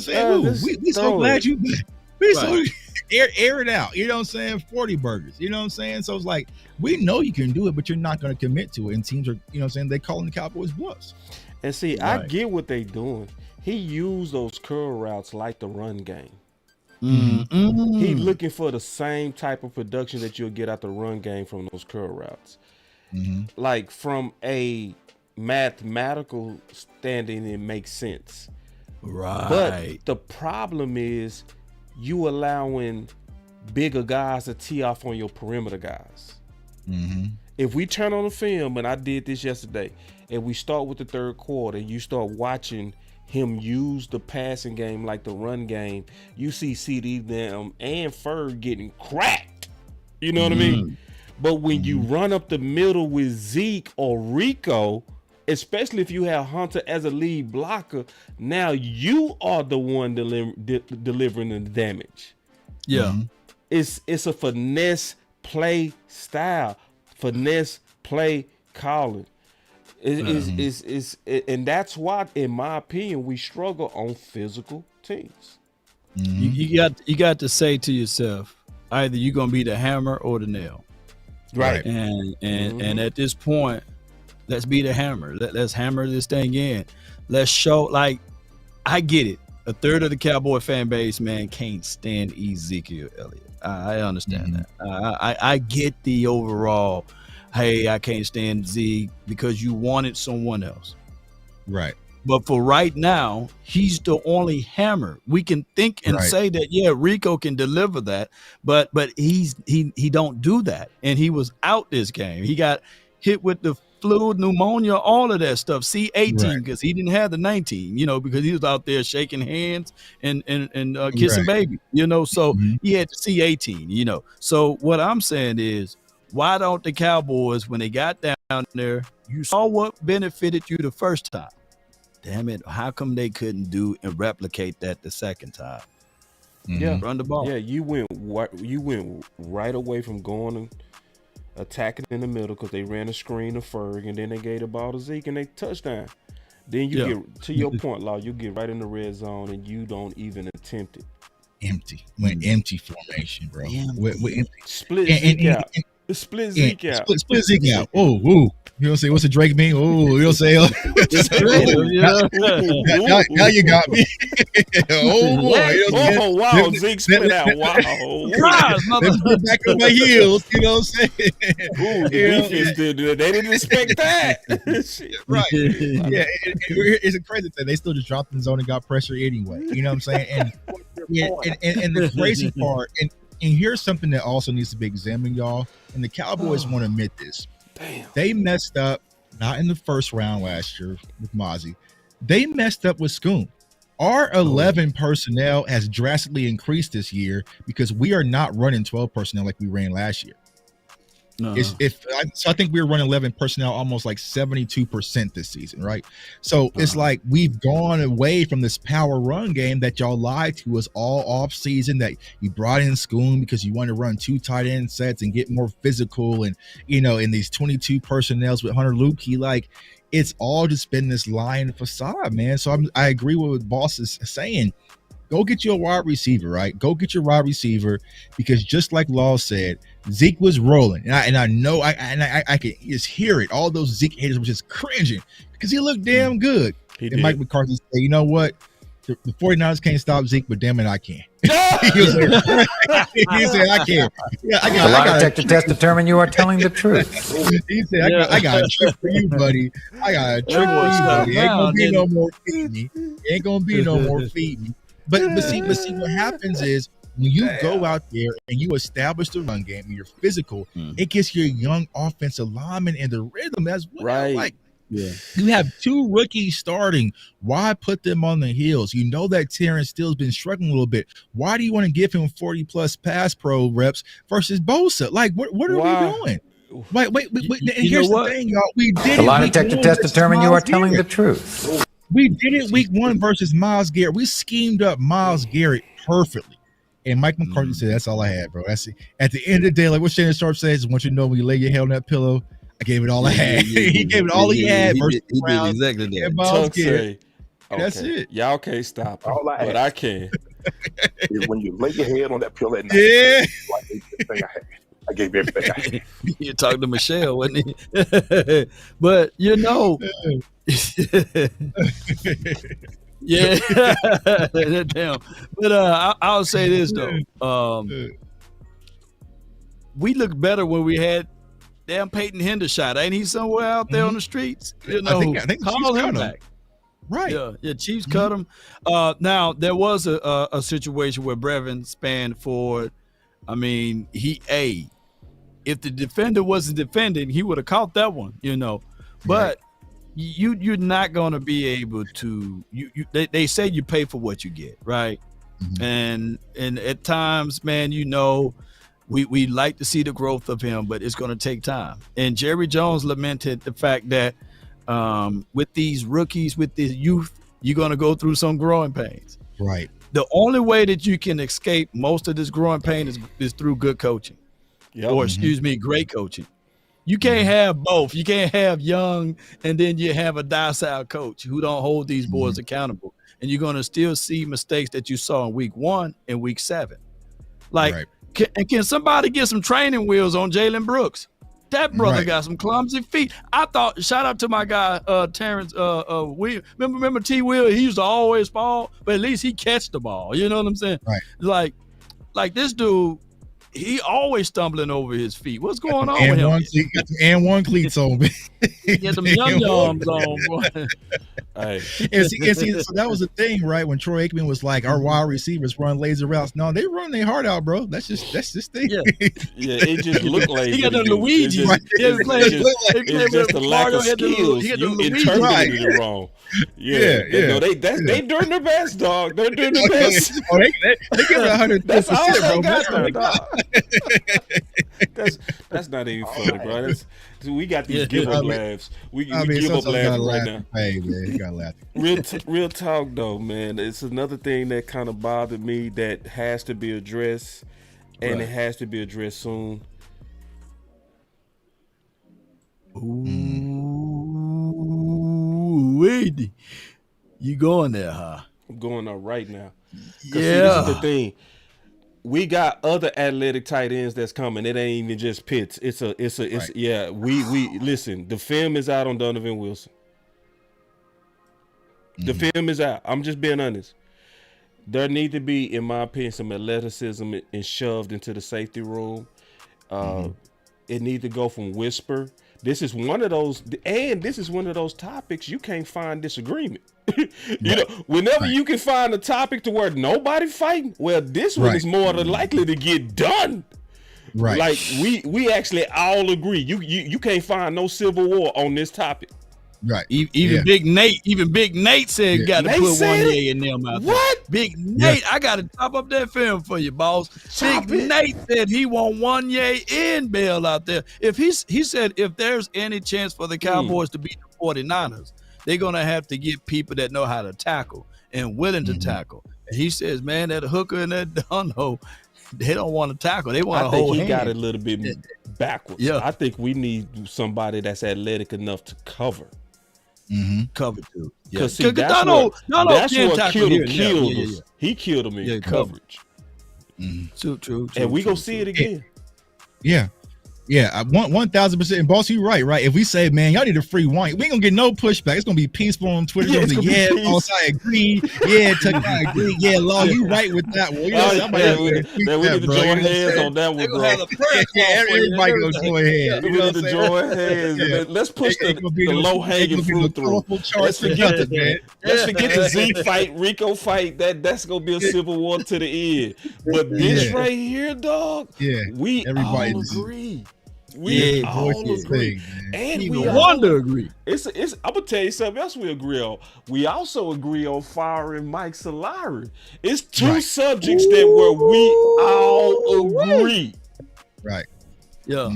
so glad you back. We so air it out. You know what I'm saying? 40 burgers. You know what I'm saying? So it's like, we know you can do it, but you're not going to commit to it. And teams are, they calling the Cowboys bluffs. And see, I get what they doing. He used those curl routes like the run game. He looking for the same type of production that you'll get out the run game from those curl routes. Like from a mathematical standing, it makes sense. Right. But the problem is you allowing bigger guys to tee off on your perimeter guys. If we turn on the film, and I did this yesterday, and we start with the third quarter, and you start watching him use the passing game like the run game, you see CD them and Ferg getting cracked. You know what I mean? But when you run up the middle with Zeke or Rico, especially if you have Hunter as a lead blocker, now you are the one delivering the damage. It's a finesse play style, finesse play calling. And that's why, in my opinion, we struggle on physical teams. You got to say to yourself, either you're gonna be the hammer or the nail. Right. And at this point, let's be the hammer. Let's hammer this thing in. Let's show, like, I get it. A third of the Cowboy fan base, man, can't stand Ezekiel Elliott. I understand that. I get the overall, hey, I can't stand Zeke because you wanted someone else. Right. But for right now, he's the only hammer. We can think and say that, Rico can deliver that, but he don't do that. And he was out this game. He got hit with the flu, pneumonia, all of that stuff. C18 because he didn't have the 19, because he was out there shaking hands and kissing baby, so he had the C18, So what I'm saying is, why don't the Cowboys, when they got down there, you saw what benefited you the first time. damn it, how come they couldn't do and replicate that the second time? Yeah, Run the ball. Yeah, you went right away from going and attacking in the middle because they ran a screen to Ferg, and then they gave the ball to Zeke and they touchdown. Then you get to your point, Law. You get right in the red zone and you don't even attempt it. Empty. Went empty formation, bro. We're empty. Split Zeke out. Split Zeke out. Split Zeke out. Oh, ooh. You know, say what's the Drake mean? Oh, you'll say, now you got me. Oh boy! Oh wow, Zeke split out. Wow, back on my heels. You know what I'm saying? Ooh, the defense did that. They didn't expect that. Right? Yeah, it's a crazy thing. They still just dropped in the zone and got pressure anyway. You know what I'm saying? And the crazy part, and here's something that also needs to be examined, y'all. And the Cowboys want to admit this. Damn. They messed up, not in the first round last year with Mozzie. They messed up with Schoon. Our 11 personnel has drastically increased this year because we are not running 12 personnel like we ran last year. So I think we were running 11 personnel almost like 72% this season, right? So it's like we've gone away from this power run game that y'all lied to us all off season, that you brought in Schoon because you want to run 2 tight end sets and get more physical, and in these 22 personnels with Hunter Lukey, like it's all just been this lying facade, man. So I agree with what Boss is saying. Go get you a wide receiver, right? Go get your wide receiver, because just like Law said, Zeke was rolling, and I know I can just hear it. All those Zeke haters were just cringing because he looked damn good. And Mike McCarthy said, "You know what? The 49ers can't stop Zeke, but damn it, I can." He said, "I can." Yeah, the lie detector test determined you are telling the truth. He said, "I got a trick for you, buddy. I got a trick for you, buddy. Ain't gonna be no more feed me. Ain't gonna be no more feed me." But see, what happens is when you go out there and you establish the run game and you're physical, it gets your young offensive linemen in the rhythm as well. Right. Like, you have 2 rookies starting. Why put them on the heels? You know that Terrence Steele's been struggling a little bit. Why do you want to give him 40 plus pass pro reps versus Bosa? Like, what are we doing? Wait. And here's the thing, y'all. We did the lie detector test determined you are telling the truth. We did it week 1 versus Myles Garrett. We schemed up Myles Garrett perfectly. And Mike McCarthy said, "That's all I had, bro. That's it." At the end of the day, like what Shannon Sharp says, "Want you to know when you lay your head on that pillow, I gave it all I had." He gave it all he had versus he did exactly that. And Myles Garrett. That's it. Y'all can't stop him, but I can. Is when you lay your head on that pillow at night. Yeah. I gave everything I had. You're talking to Michelle, wasn't he? But yeah, damn. But I'll say this though, we looked better when we had damn Peyton Hendershot. Ain't he somewhere out there on the streets? I think call him back. Right. Yeah. Chiefs cut him. Now there was a situation where Brevin spanned forward. I mean, if the defender wasn't defending, he would have caught that one, But you're not going to be able to. They say you pay for what you get, right? And at times, man, we like to see the growth of him, but it's going to take time. And Jerry Jones lamented the fact that with these rookies, with this youth, you're going to go through some growing pains. Right. The only way that you can escape most of this growing pain is through good coaching, or great coaching. You can't have both. You can't have young and then you have a docile coach who don't hold these boys accountable. And you're going to still see mistakes that you saw in week 1 and week 7. Like, can somebody get some training wheels on Jalen Brooks? That brother got some clumsy feet. I thought, shout out to my guy, Terrence Will. Remember T. Will? He used to always fall, but at least he catch the ball. You know what I'm saying? Right. Like this dude, he always stumbling over his feet. What's going on with him? Got the and one cleats on. He got them yum-yums on, boy. And see, so that was the thing, right? When Troy Aikman was like, our wide receivers run laser routes. No, they run their heart out, bro. That's this thing. Yeah, it just looked like he got the Luigi. It's just a lack of skills. You interpreted it wrong. Yeah. They doing their best, dog. They're doing their best. They give it 100%, That's all they bro. got there, dog. That's not even funny, bro. We got these give up laughs. We give up sometimes you gotta laughs right laugh now. to pay, man. You gotta laugh. Real talk though, man. It's another thing that kind of bothered me that has to be addressed, and it has to be addressed soon. Ooh, wait. You going there, huh? I'm going up right now. Yeah. See, this is the thing. We got other athletic tight ends that's coming. It ain't even just Pitts. It's Right. yeah. We listen. The film is out on Donovan Wilson. The film is out. I'm just being honest. There need to be, in my opinion, some athleticism and shoved into the safety room. It need to go from whisper. This is one of those, and this is one of those topics you can't find disagreement. You know, whenever you can find a topic to where nobody fighting, well, this one is more than likely to get done. Right. Like we actually all agree. You can't find no civil war on this topic. Right. Even Big Nate said got to Nate put said one in them out there. What? Big Nate, I got to top up that film for you, boss. Nate said he want one in Bell out there. If he said if there's any chance for the Cowboys to beat the 49ers, they're going to have to get people that know how to tackle and willing to tackle. And he says, man, that hooker and that Dunno, they don't want to tackle. They want to hold I think he hand. got it a little bit backwards. Yeah. I think we need somebody that's athletic enough to cover. Cover too. Because Yeah. that's what killed us. He killed him in coverage. True. And we gonna see it again. Yeah. Yeah, 1,000%. And boss, you right. If we say, man, y'all need a free wine, we ain't gonna get no pushback. It's gonna be peaceful on Twitter. It's gonna be, boss, I agree. Yeah, Tuck, I agree. Yeah, Law, you right with that one. You know, we need to join hands on that one, bro. Everybody gonna join hands. We need to join hands. Let's push the low hanging fruit through. Let's forget the Zeke fight, Rico fight. That's gonna be a civil war to the end. But this right here, dog. We all agree. We all agree, and we agree. It's. I'm gonna tell you something else. We agree on. We also agree on firing Mike Solari. It's two subjects that where we all agree. Right. Yeah.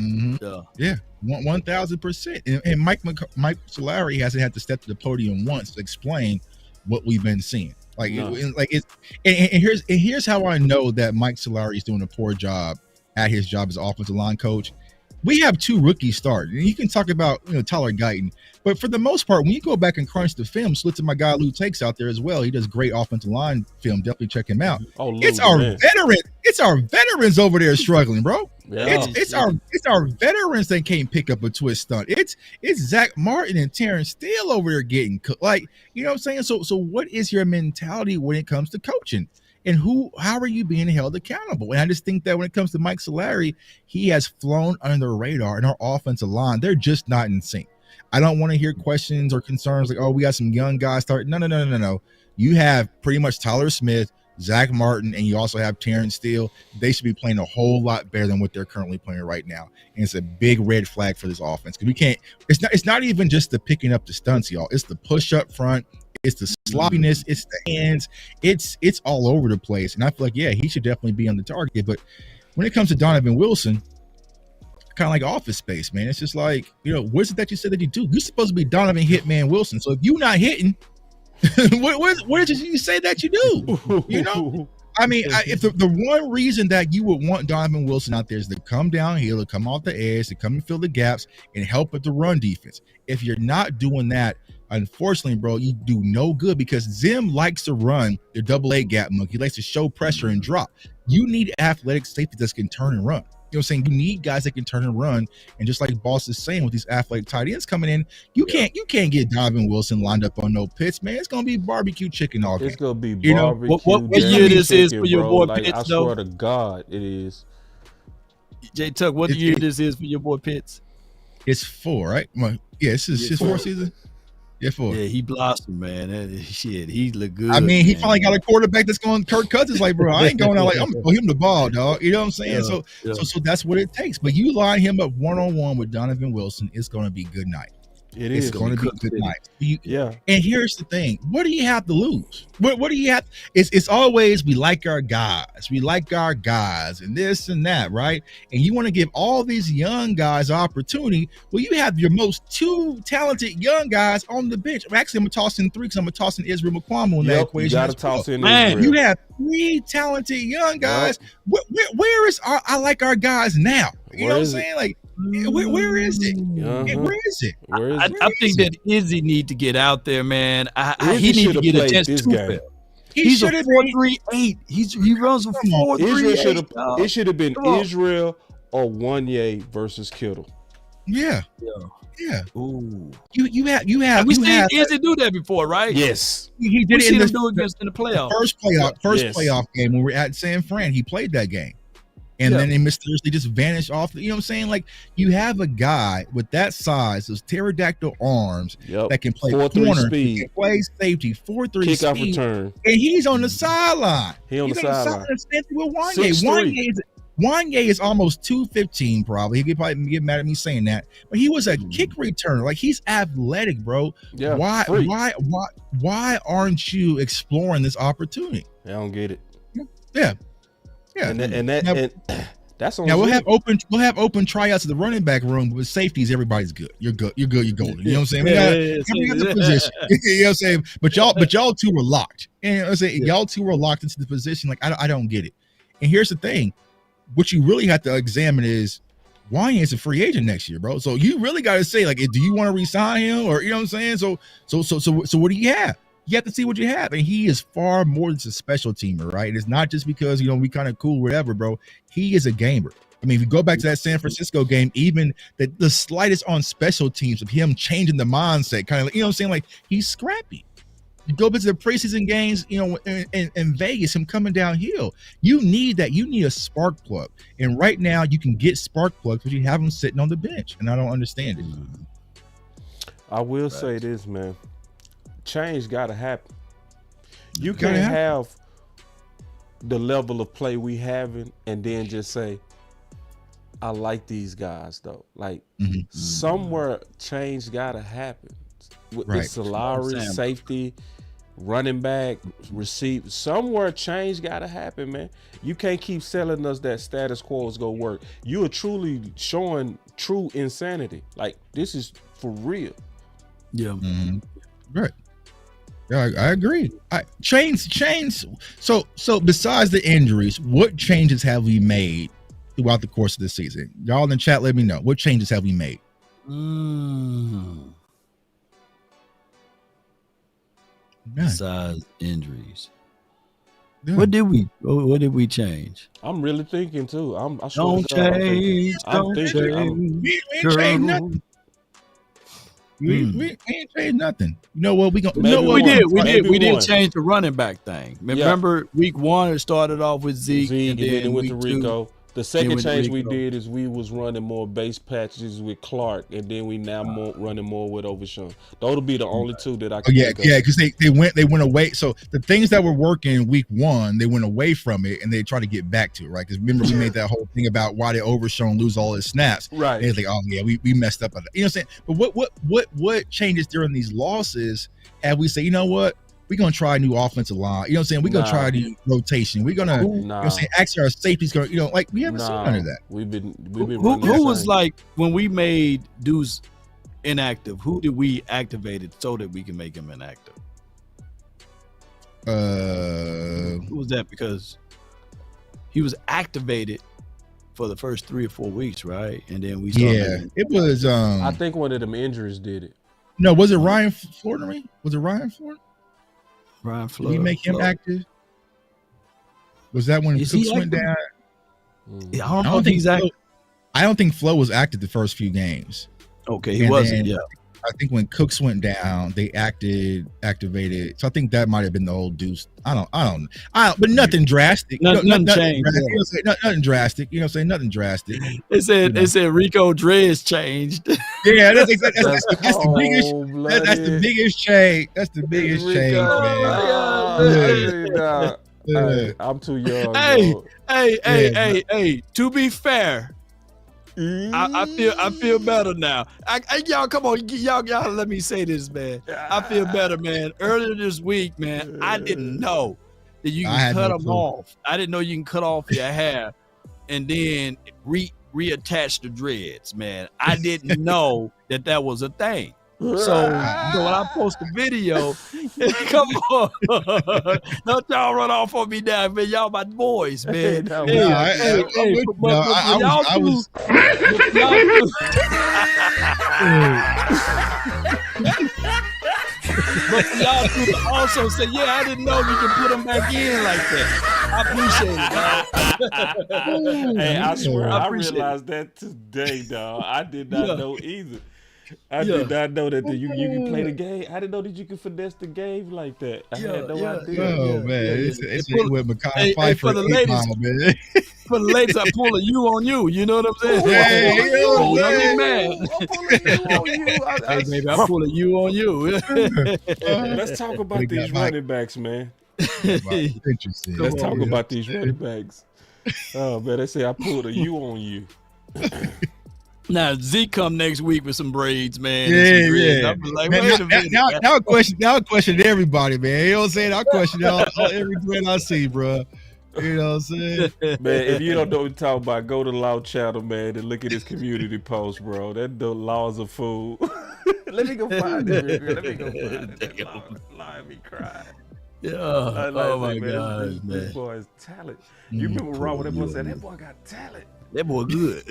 Yeah. 1,000%. And Mike Solari hasn't had to step to the podium once to explain what we've been seeing. Here's how I know that Mike Solari is doing a poor job at his job as offensive line coach. We have two rookies start. And you can talk about Tyler Guyton, but for the most part, when you go back and crunch the film, slip to my guy Lou Takes out there as well. He does great offensive line film. Definitely check him out. It's our veterans over there struggling, bro. Yeah. It's our veterans that can't pick up a twist stunt. It's Zach Martin and Terrence Steele over there getting cooked. Like, you know what I'm saying? So what is your mentality when it comes to coaching? And how are you being held accountable? And I just think that when it comes to Mike Solari, he has flown under the radar, and our offensive line, they're just not in sync. I don't want to hear questions or concerns like, oh, we got some young guys starting. No. You have pretty much Tyler Smith, Zach Martin, and you also have Terrence Steele. They should be playing a whole lot better than what they're currently playing right now. And it's a big red flag for this offense because we can't. It's not even just the picking up the stunts, y'all. It's the push up front. It's the sloppiness. It's the hands. It's all over the place. And I feel like, he should definitely be on the target. But when it comes to Donovan Wilson, kind of like Office Space, man. It's just like, what is it that you said that you do? You're supposed to be Donovan Hitman Wilson. So if you're not hitting, what did you say that you do? I mean, if the one reason that you would want Donovan Wilson out there is to come downhill, to come off the edge, to come and fill the gaps and help with the run defense. If you're not doing that, unfortunately, bro, you do no good because Zim likes to run the double-A gap monkey. He likes to show pressure and drop. You need athletic safeties that can turn and run. You know what I'm saying? You need guys that can turn and run. And just like Boss is saying with these athletic tight ends coming in, you can't get Donovan Wilson lined up on no Pitts, man. It's gonna be barbecue chicken all day. It's gonna be barbecue. What year this is for your boy Pitts, I swear to God, it is. J Tuck, what year this is for your boy Pitts? It's 4, right? This is his 4th season. Yeah, 4. Yeah, he blossomed, man. He look good. I mean, he finally got a quarterback that's going. Kirk Cousins, like, bro, I ain't going out like I'm gonna throw him the ball, dog. You know what I'm saying? So that's what it takes. But you line him up 1-on-1 with Donovan Wilson, it's gonna be good night. It's going to be a good night. Yeah. And here's the thing: what do you have to lose? What do you have? It's always we like our guys, and this and that, right? And you want to give all these young guys opportunity. Well, you have your most two talented young guys on the bench. Actually, I'm gonna toss in 3 because I'm gonna toss in Israel McQuamon in that equation. You got to toss in Man, Israel. You have 3 talented young guys. Where is I like our guys now? You know what I'm saying? Like, where is it? Where is it? I think that Izzy need to get out there, man. He need to get a chance this to game. He's a 4.38. He runs a 4.38. It should have been Israel or Wanye versus Kittle. Yeah. Ooh. You have. We seen Izzy do that before, right? Yes. He did We it seen in him do it against in the playoffs. First playoff game when we were at San Fran. He played that game. And then he mysteriously just vanished off. You know what I'm saying? Like, you have a guy with that size, those pterodactyl arms that can play 4.3 speed, can play safety, 4.3 kickoff speed, return, and he's on the sideline. He's on the sideline. With Wanye is almost 215 probably. He could probably get mad at me saying that, but he was a kick returner. Like, he's athletic, bro. Yeah. Why aren't you exploring this opportunity? I don't get it. Yeah. And that's on. Now we'll have open tryouts at the running back room, but with safeties, everybody's good. You're good. You're golden. You know what I'm saying? We got the position. You know what I'm saying? But y'all two were locked. And you know what I'm saying? Y'all two were locked into the position. Like, I don't get it. And here's the thing: what you really have to examine is Wanye is a free agent next year, bro. So you really got to say, like, do you want to resign him, or you know what I'm saying? So what do you have? You have to see what you have. And he is far more than a special teamer, right? It's not just because, we kind of cool, whatever, bro. He is a gamer. I mean, if you go back to that San Francisco game, even the slightest on special teams of him changing the mindset, kind of, you know what I'm saying? Like, he's scrappy. You go back to the preseason games, in Vegas, him coming downhill. You need that. You need a spark plug. And right now, you can get spark plugs, but you have him sitting on the bench. And I don't understand it. I will say this, man. Change gotta happen. You can't have the level of play we having and then just say, I like these guys though. Like, somewhere change gotta happen. It's Solari, safety, running back, receive. Somewhere change gotta happen, man. You can't keep selling us that status quo is gonna work. You are truly showing true insanity. Like, this is for real. Yeah. Right. Yeah, I agree. Change. So besides the injuries, what changes have we made throughout the course of the season? Y'all in the chat, let me know. What changes have we made? Besides injuries. Yeah. What did we change? I'm really thinking too. Don't change. We ain't changed nothing. We ain't changed nothing. You know what? We did change the running back thing. Remember, week 1 it started off with Zeke and then it went to Rico. 2, the second change we did is we was running more base patches with Clark, and then we now running more with Overshown. Those will be the only 2 that I can think of. Because they went away. So the things that were working week 1, they went away from it and they tried to get back to it, right? Because remember, we made that whole thing about why did Overshown lose all his snaps, right? And it's like, oh yeah, we messed up on that. You know what I'm saying? But what changes during these losses? And we say, you know what? We're going to try a new offensive line. You know what I'm saying? We're going to try a new rotation. We're going to, you know what I'm saying, actually our safety's going to, like, we haven't seen none of that. We've been who was like, when we made Deuce inactive, who did we activate it so that we can make him inactive? Who was that? Because he was activated for the first 3 or 4 weeks, right? And then we started. It was, I think one of them injuries did it. No, was it Ryan Flournoy? Was it Ryan Flournoy? Ryan Flournoy. Did we make him active? Was that when Cooks went down? I don't think he's active. I don't think Flo was active the first few games. Okay, he wasn't. Yeah. I think when Cooks went down, they activated. So I think that might have been the old Deuce. I don't. But nothing drastic. Nothing changed. Nothing drastic. You know what I'm saying? Nothing drastic. It said Rico Drez changed. Yeah, that's the biggest. That's the biggest change. That's the biggest change, man. Hey, I'm too young. Hey. To be fair, I feel better now. Y'all, come on, y'all. Let me say this, man. I feel better, man. Earlier this week, man, I didn't know that you can cut them off. I didn't know you can cut off your hair and then reattach the dreads, man. I didn't know that was a thing. So when I post a video, come on, don't y'all run off on me now, man. Y'all my boys, man. But y'all could also say, yeah, I didn't know you could put them back in like that. I appreciate it. Hey, I swear, I realized that today, dog. I did not know either. I did not know that you can play the game. I didn't know that you could finesse the game like that. I had no idea. Oh man, it's with Makai Pfeiffer for the ladies, man. For the ladies, I pull a you on you. You know what I'm saying? Don't get mad. Hey, baby, I pull a you on you. Let's talk about these running backs, man. Interesting. Let's talk about these running backs. Oh man, they say I pulled a you on you. Now Zeke come next week with some braids, man. Yeah. I'm like, man, wait a minute. Now I question everybody, man. You know what I'm saying? I question every thread I see, bro. You know what I'm saying? Man, if you don't know what we're talking about, go to Loud Channel, man, and look at his community post, bro. That the laws of food. Let me go find it. Let me go find it. Lord, me cry. Yeah. Oh my gosh, man. This boy is talent. You remember Raw when that boy said that boy got talent. That boy good.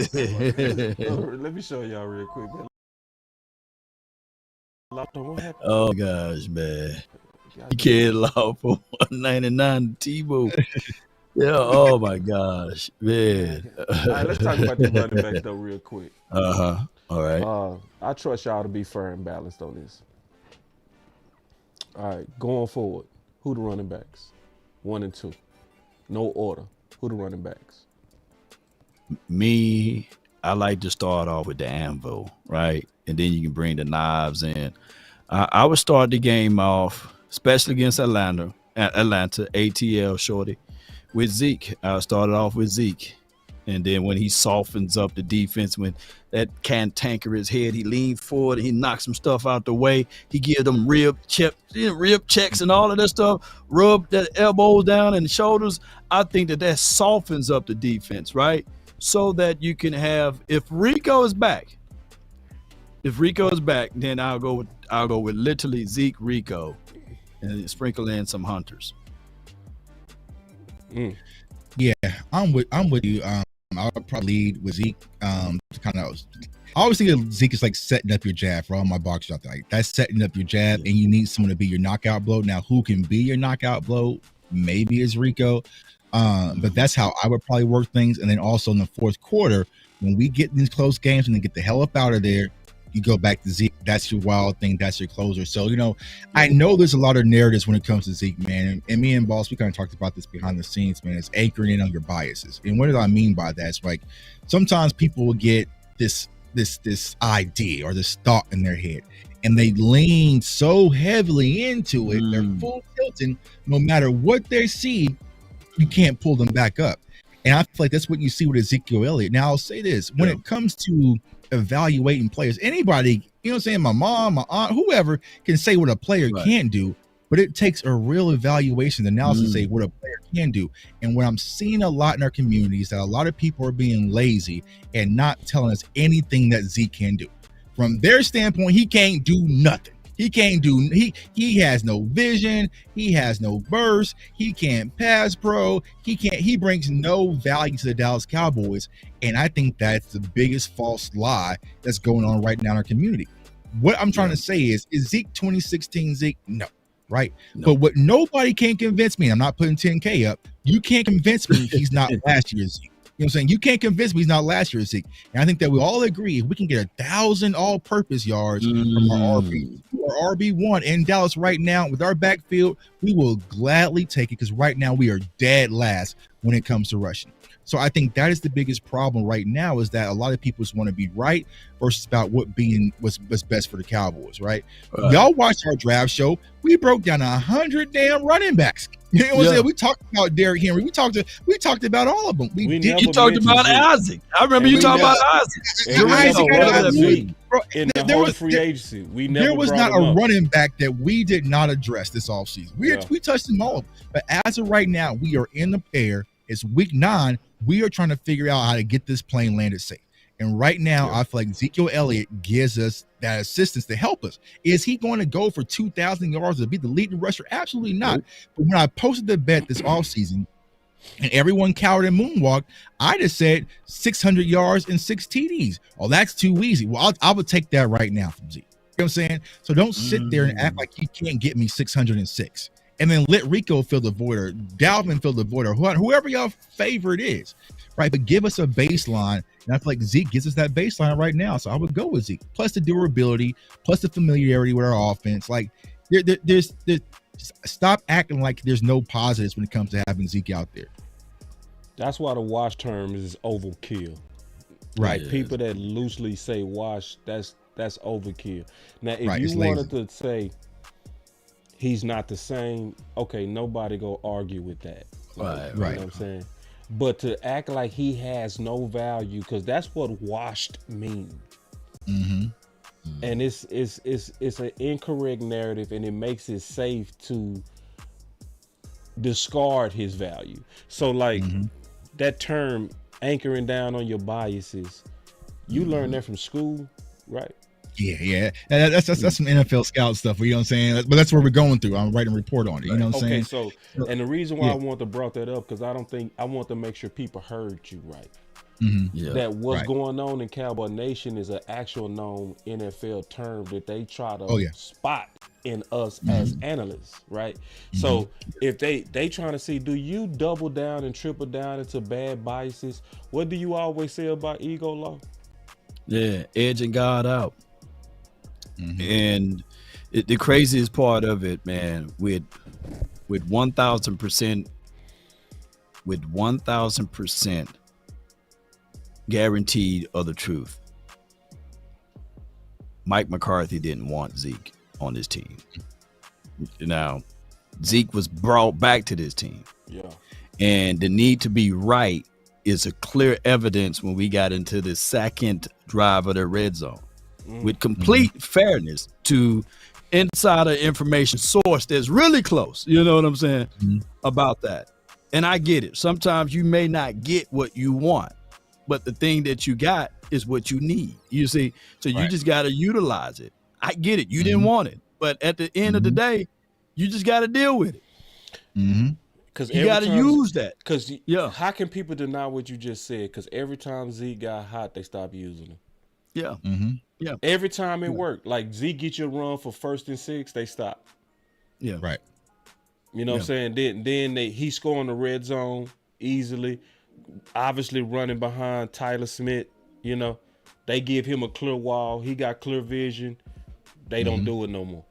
Let me show y'all real quick, man. What happened? Oh gosh, man. You can't allow for $1.99 T-Bo. Yeah, oh my gosh, man. All right, let's talk about the running backs though real quick. All right. I trust y'all to be fair and balanced on this. All right, going forward, who the running backs? 1 and 2. No order. Who the running backs? Me, I like to start off with the anvil, right? And then you can bring the knives in. I would start the game off, especially against Atlanta, ATL shorty, with Zeke. I started off with Zeke. And then when he softens up the defense, when that cantankerous head, he leans forward, he knocks some stuff out the way. He gives them rib checks and all of that stuff, rub that elbows down and shoulders. I think that softens up the defense, right? So that you can have, if Rico is back, then I'll go with literally Zeke, Rico, and sprinkle in some hunters. Yeah, I'm with you. I would probably lead with Zeke. I always think of Zeke is like setting up your jab for all my boxers out there. Like, that's setting up your jab, and you need someone to be your knockout blow. Now, who can be your knockout blow? Maybe it's Rico. But that's how I would probably work things. And then also in the fourth quarter, when we get in these close games and then get the hell up out of there, you go back to Zeke. That's your wild thing. That's your closer. So, I know there's a lot of narratives when it comes to Zeke, man. And me and Boss, we kind of talked about this behind the scenes, man. It's anchoring in on your biases. And what do I mean by that? It's like sometimes people will get this idea or this thought in their head, and they lean so heavily into it. They're full tilting. No matter what they see, you can't pull them back up. And I feel like that's what you see with Ezekiel Elliott. Now, I'll say this. When it comes to evaluating players, anybody, my mom, my aunt, whoever can say what a player can do, but it takes a real evaluation analysis to say what a player can do. And what I'm seeing a lot in our community is that a lot of people are being lazy and not telling us anything that Zeke can do. From their standpoint, he can't do nothing. He has no vision, he has no burst, he can't pass pro, he brings no value to the Dallas Cowboys. And I think that's the biggest false lie that's going on right now in our community. What I'm trying to say is Zeke 2016 Zeke? No, right? No. But what nobody can convince me, and I'm not putting 10K up, you can't convince me he's not last year's Zeke. You know what I'm saying? You can't convince me he's not last year's Zeke. And I think that we all agree if we can get 1,000 all-purpose yards from our RB1 in Dallas right now with our backfield, we will gladly take it because right now we are dead last when it comes to rushing. So I think that is the biggest problem right now, is that a lot of people just want to be right versus about what's best for the Cowboys, right? Y'all watched our draft show. We broke down 100 damn running backs. You know what I'm saying? We talked about Derrick Henry. We talked about all of them. You talked about Isaac. I remember you talking about Isaac. In the whole free agency, there was not a running back that we did not address this offseason. We touched them all. But as of right now, we are in the pair. It's week 9. We are trying to figure out how to get this plane landed safe. And right now, I feel like Ezekiel Elliott gives us that assistance to help us. Is he going to go for 2,000 yards to be the leading rusher? Absolutely not. But when I posted the bet this offseason and everyone cowered and moonwalked, I just said 600 yards and 6 TDs. Oh, that's too easy. Well, I would take that right now from Zeke. You know what I'm saying? So don't sit there and act like you can't get me 606. And then let Rico fill the void, or Dalvin fill the void, or whoever your favorite is, right? But give us a baseline. And I feel like Zeke gives us that baseline right now. So I would go with Zeke, plus the durability, plus the familiarity with our offense. Like, there's stop acting like there's no positives when it comes to having Zeke out there. That's why the wash term is overkill. Right. Like, people that loosely say wash, that's overkill. Now, if you lazy. wanted to say he's not the same, okay, nobody go argue with that. Right. You know what I'm saying? But to act like he has no value, because that's what washed means. And it's an incorrect narrative, and it makes it safe to discard his value. So like that term, anchoring down on your biases, you learn that from school, right? Yeah. And that's some NFL scout stuff. You know what I'm saying? But that's where we're going through. I'm writing a report on it. You know what I'm saying? So, and the reason why I want to brought that up, because I want to make sure people heard you right. That what's going on in Cowboy Nation is an actual known NFL term that they try to spot in us as analysts, right? So if they trying to see, do you double down and triple down into bad biases? What do you always say about ego law? Yeah, edging God out. And the craziest part of it, man, with 1,000% guaranteed of the truth, Mike McCarthy didn't want Zeke on his team. Now, Zeke was brought back to this team. And the need to be right is a clear evidence when we got into the second drive of the red zone. With complete fairness to insider information source that's really close, you know what I'm saying, about that. And I get it. Sometimes you may not get what you want, but the thing that you got is what you need. You see, so you just got to utilize it. I get it. You didn't want it, but at the end of the day, you just got to deal with it. Because you got to use that. Because how can people deny what you just said? Because every time Zeke got hot, they stopped using him. Every time it worked, like Zeke get you a run for 1st and 6, they stop. You know what I'm saying? Then he score in the red zone easily, obviously running behind Tyler Smith. You know, they give him a clear wall. He got clear vision. They don't do it no more.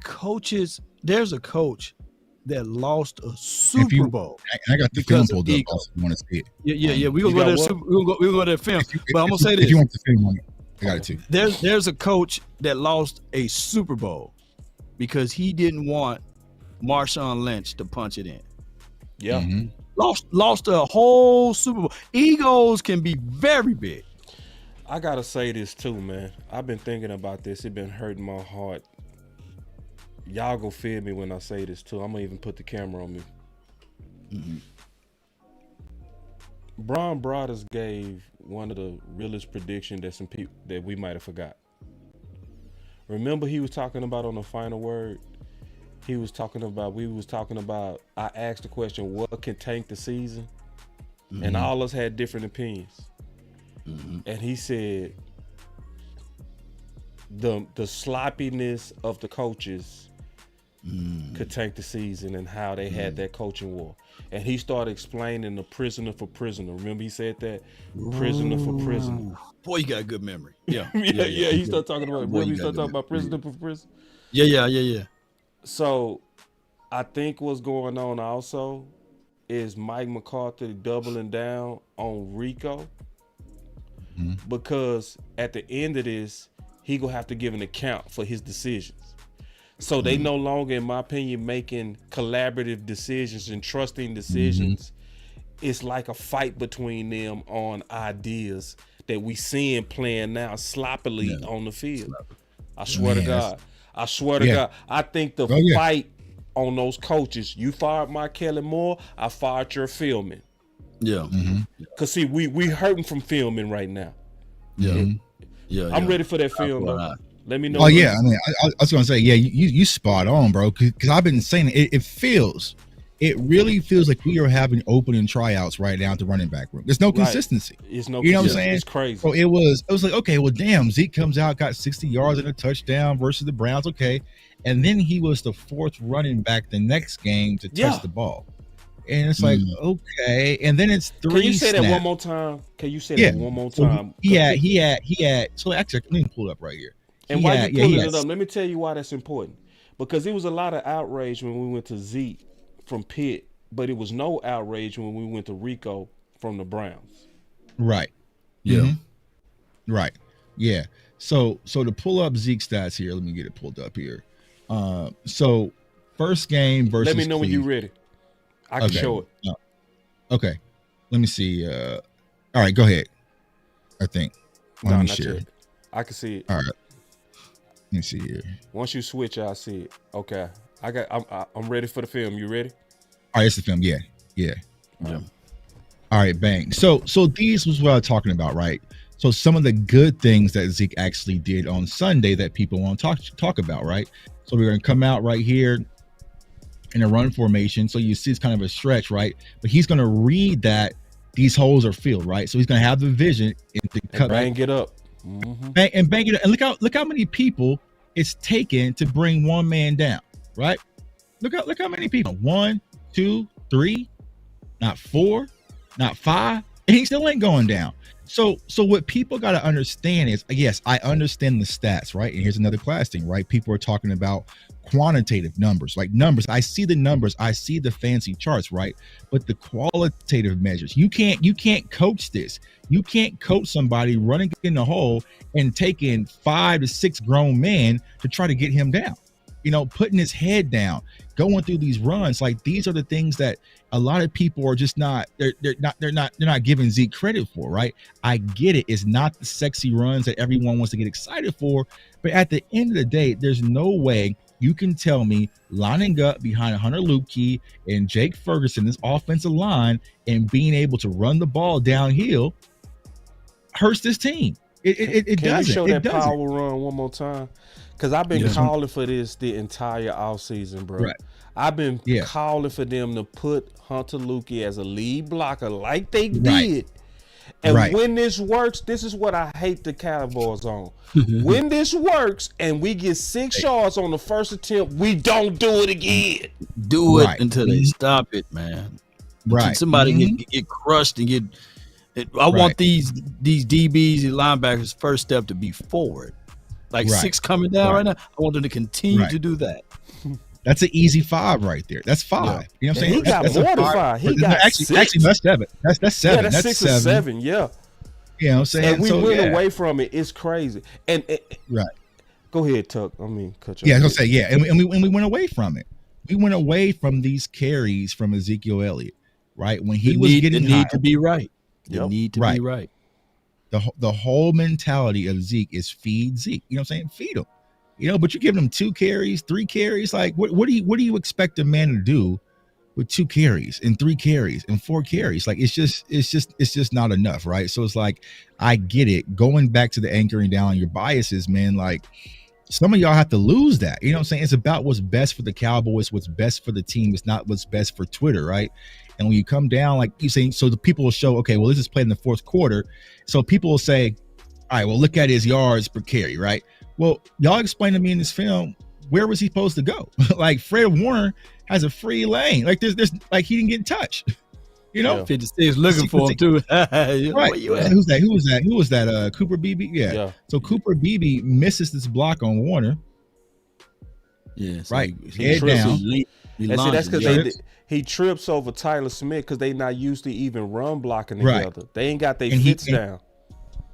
Coaches, there's a coach that lost a Super Bowl. I got the film pulled up. You want to see it? Yeah. We're gonna go to the film. But I'm gonna say this. If you want the film on it, I got it too. There's a coach that lost a Super Bowl because he didn't want Marshawn Lynch to punch it in. Lost a whole Super Bowl. Egos can be very big. I gotta say this too, man. I've been thinking about this. It's been hurting my heart. Y'all go feel me when I say this too. I'm gonna even put the camera on me. Bron Brothers gave one of the realest predictions that some people that we might have forgot. Remember, he was talking about on the final word. We was talking about. I asked the question, "What can tank the season?" And all of us had different opinions. And he said, "The sloppiness of the coaches could tank the season, and how they had that coaching war." And he started explaining the prisoner for prisoner. Remember he said that? Prisoner for prisoner. Boy, you got a good memory. Yeah. He started talking about prisoner for prisoner. Yeah. So I think what's going on also is Mike McCarthy doubling down on Rico, because at the end of this, he gonna have to give an account for his decisions. So they no longer, in my opinion, making collaborative decisions and trusting decisions. It's like a fight between them on ideas that we seeing playing now sloppily on the field. I swear to God. I swear to God. I think the fight on those coaches, you fired Mike Kelly Moore, I fired your filming. Yeah. Cause see, we hurting from filming right now. I'm ready for that film though. Let me know. Oh yeah, I mean, I was gonna say, yeah, you spot on, bro. Because I've been saying it really feels like we are having opening tryouts right now at the running back room. There's no consistency. It's no, you know what I'm saying? It's crazy. So it was like, okay, well, damn, Zeke comes out, got 60 yards and a touchdown versus the Browns, okay, and then he was the fourth running back the next game to touch the ball, and it's like, okay, and then it's 3. Can you say snaps. that one more time? Can you say that one more time? He had. So actually, let me pull it up right here. And why you pulling it up? Let me tell you why that's important. Because there was a lot of outrage when we went to Zeke from Pitt, but it was no outrage when we went to Rico from the Browns. Right. Yeah. Right. Yeah. So to pull up Zeke stats here, let me get it pulled up here. So first game versus. Let me know when you're ready. I can show it. Okay. Let me see. All right, go ahead. I think. Let me share. Yet. I can see it. All right. Let me see here. Once you switch, I'll see it. Okay. I'm ready for the film. You ready? All right, it's the film. Yeah. All right, bang. So these was what I was talking about, right? So some of the good things that Zeke actually did on Sunday that people want to talk about, right? So we're going to come out right here in a run formation. So you see it's kind of a stretch, right? But he's going to read that these holes are filled, right? So he's going to have the vision and bang it up. Bang it up. And look how many people it's taken to bring one man down, right? Look how many people. 1, 2, 3, not 4, not 5, and he still ain't going down. So what people got to understand is, yes, I understand the stats, right? And here's another class thing, right? People are talking about quantitative numbers, like numbers. I see the numbers, I see the fancy charts, right? But the qualitative measures, you can't coach this. You can't coach somebody running in the hole and taking 5 to 6 grown men to try to get him down. You know, putting his head down, going through these runs. Like, these are the things that a lot of people are just not giving Zeke credit for, right? I get it. It's not the sexy runs that everyone wants to get excited for, but at the end of the day, there's no way you can tell me lining up behind Hunter Luepke and Jake Ferguson, this offensive line, and being able to run the ball downhill hurts this team. It doesn't. Can you show that power run one more time? Because I've been calling for this the entire offseason, bro. Right. I've been calling for them to put Hunter Luepke as a lead blocker like they did. And when this works, this is what I hate the Cowboys on. When this works and we get 6 yards on the first attempt, we don't do it again. Do it until they stop it, man. Until somebody get crushed and get. I want these DBs and linebackers' first step to be forward. Like 6 coming down right now. I want them to continue to do that. That's an easy 5 right there. That's 5. Yeah. You know what I'm saying? He got more than 5. He got actually 6. That's 7. That's 7. Yeah, that's 6 or 7. Yeah. You know what I'm saying? And we went away from it. It's crazy. And go ahead, Tuck. I mean, cut you. Yeah, I was gonna say and we went away from it. We went away from these carries from Ezekiel Elliott, right? When he was getting the need to be right. The need to be right. The whole mentality of Zeke is feed Zeke. You know what I'm saying? Feed him. You know, but you're giving him 2 carries, 3 carries. Like, what do you expect a man to do with 2 carries and 3 carries and 4 carries? Like, it's just not enough, right? So it's like, I get it. Going back to the anchoring down your biases, man. Like, some of y'all have to lose that. You know what I'm saying? It's about what's best for the Cowboys, what's best for the team. It's not what's best for Twitter, right? And when you come down, like you saying, so the people will show, okay, well, this is played in the 4th quarter. So people will say, all right, well, look at his yards per carry, right? Well, y'all explain to me in this film, where was he supposed to go? Like, Fred Warner has a free lane. Like, there's like, he didn't get in touch. You know, 56 looking for him too. Right. Who was that? Cooper Beebe. Yeah. So Cooper Beebe misses this block on Warner. Yeah. So right. Head down. That's because he trips over Tyler Smith because they not used to even run blocking Right. together. They ain't got their And fits down.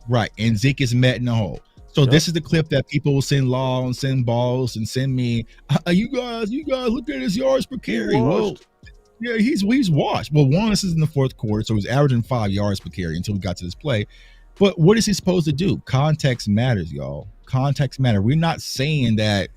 Right. And Zeke is met in the hole. So Yep. this is the clip that people will send Law and send Balls and send me. You guys look at his yards per carry. Well, yeah, he's washed. Well, one, this is in the fourth quarter, so he's averaging 5 yards per carry until we got to this play. But what is he supposed to do? Context matters, y'all. Context matter. We're not saying that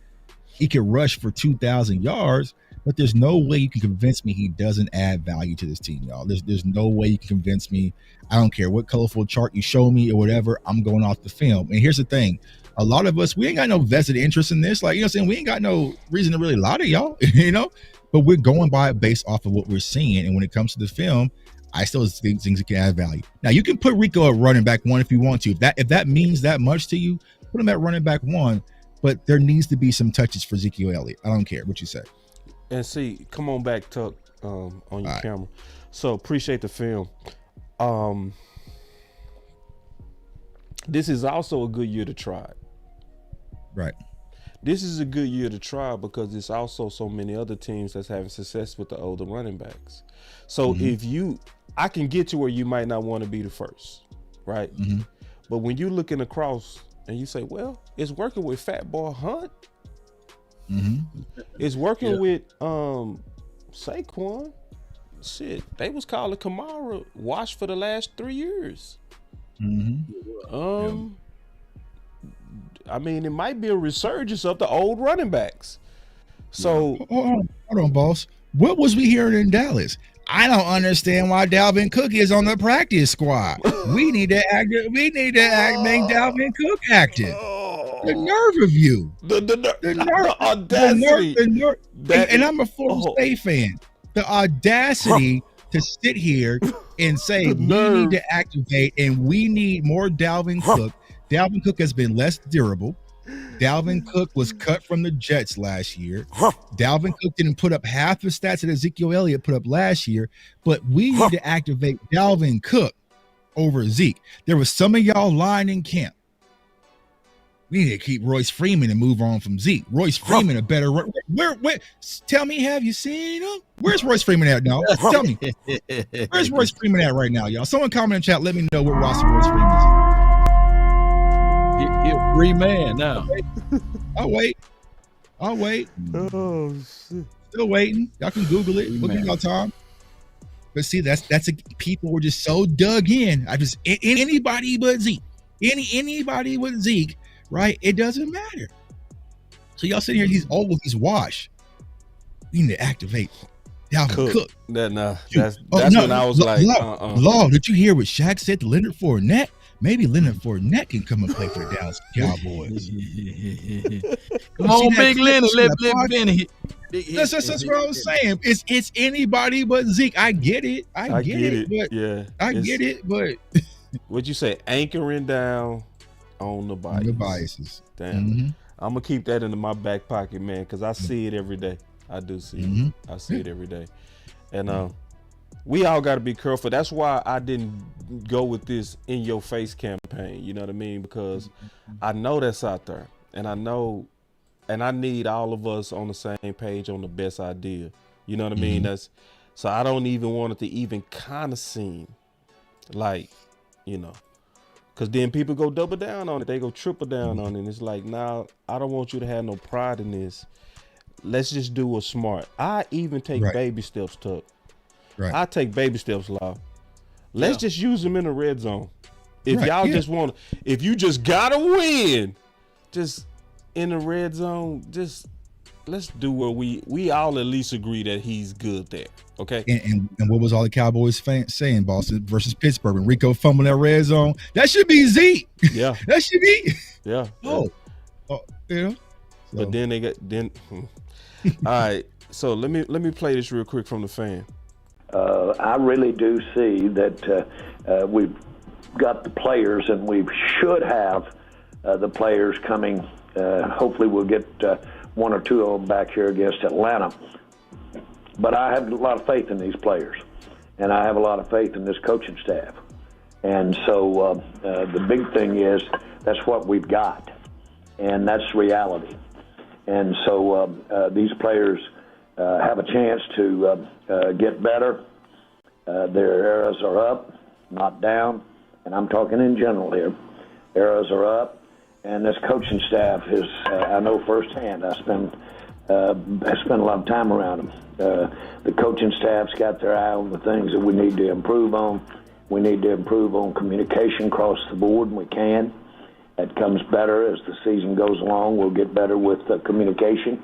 he could rush for 2,000 yards, but there's no way you can convince me he doesn't add value to this team, y'all. There's no way you can convince me. I don't care what colorful chart you show me or whatever. I'm going off the film. And here's the thing. A lot of us, we ain't got no vested interest in this. Like, you know what I'm saying? We ain't got no reason to really lie to y'all, you know? But we're going by it based off of what we're seeing. And when it comes to the film, I still think things that can add value. Now, you can put Rico at running back 1 if you want to. If that means that much to you, put him at running back 1. But there needs to be some touches for Ezekiel Elliott. I don't care what you say. And see, come on back, Tuck, on your camera. So appreciate the film. This is also a good year to try it. Right. This is a good year to try because there's also so many other teams that's having success with the older running backs. So I can get to where you might not want to be the first, right? But when you're looking across and you say, well, it's working with Fat Boy Hunt. It's working with Saquon. Shit, they was calling Kamara washed for the last 3 years. I mean, it might be a resurgence of the old running backs. So hold on, boss. What was we hearing in Dallas? I don't understand why Dalvin Cook is on the practice squad. We need to make Dalvin Cook active. The nerve of you. The audacity. And I'm a Florida State fan. The audacity to sit here and say we need to activate and we need more Dalvin Cook. Dalvin Cook has been less durable. Dalvin Cook was cut from the Jets last year. Dalvin Cook didn't put up half the stats that Ezekiel Elliott put up last year, but we need to activate Dalvin Cook over Zeke. There was some of y'all lying in camp. We need to keep Royce Freeman and move on from Zeke. Royce Freeman, a better run. Where? Tell me, have you seen him? Where's Royce Freeman at now? Tell me. Where's Royce Freeman at right now, y'all? Someone comment in chat. Let me know what roster Royce Freeman is in. He's a free man now. I'll wait. Oh shit. Still waiting. Y'all can Google it. We'll give y'all time. But see, people were just so dug in. Anybody but Zeke. Anybody with Zeke. Right? It doesn't matter. So y'all sitting here, he's old, he's washed. We need to activate Dalvin Cook. That's when I was Law, did you hear what Shaq said to Leonard Fournette? Maybe Leonard Fournette can come and play for the Dallas Cowboys. Come on, Big Leonard. Let Benny. That's what I was saying. It's anybody but Zeke. I get it. I get it. But what'd you say? Anchoring down on the biases. Damn. I'm gonna keep that into my back pocket, man, because I see it every day. I do see it. I see it every day. And we all got to be careful. That's why I didn't go with this in your face campaign. You know what I mean? Because I know that's out there, and I know, and I need all of us on the same page on the best idea. You know what I mean? So I don't even want it to even kind of seem like, you know. Because then people go double down on it. They go triple down on it. And it's like, nah, I don't want you to have no pride in this. Let's just do what's smart. I even take baby steps, Tuck. I take baby steps, Law. Let's just use them in the red zone. If y'all just want to, if you just got to win, just in the red zone, just let's do what we all at least agree that he's good there. Okay. And what was all the Cowboys saying, Boston versus Pittsburgh? When Rico fumbled that red zone, that should be Zeke. Yeah. That should be. Yeah. You know. But then they got all right. So let me play this real quick from the fan. I really do see that we've got the players, and we should have the players coming. Hopefully, we'll get one or two of them back here against Atlanta. But I have a lot of faith in these players, and I have a lot of faith in this coaching staff. And so the big thing is that's what we've got, and that's reality. And so these players have a chance to get better. Their arrows are up, not down, and I'm talking in general here. Arrows are up, and this coaching staff is, I know firsthand, I spend a lot of time around them. The coaching staff's got their eye on the things that we need to improve on. We need to improve on communication across the board, and we can. It comes better as the season goes along. We'll get better with communication.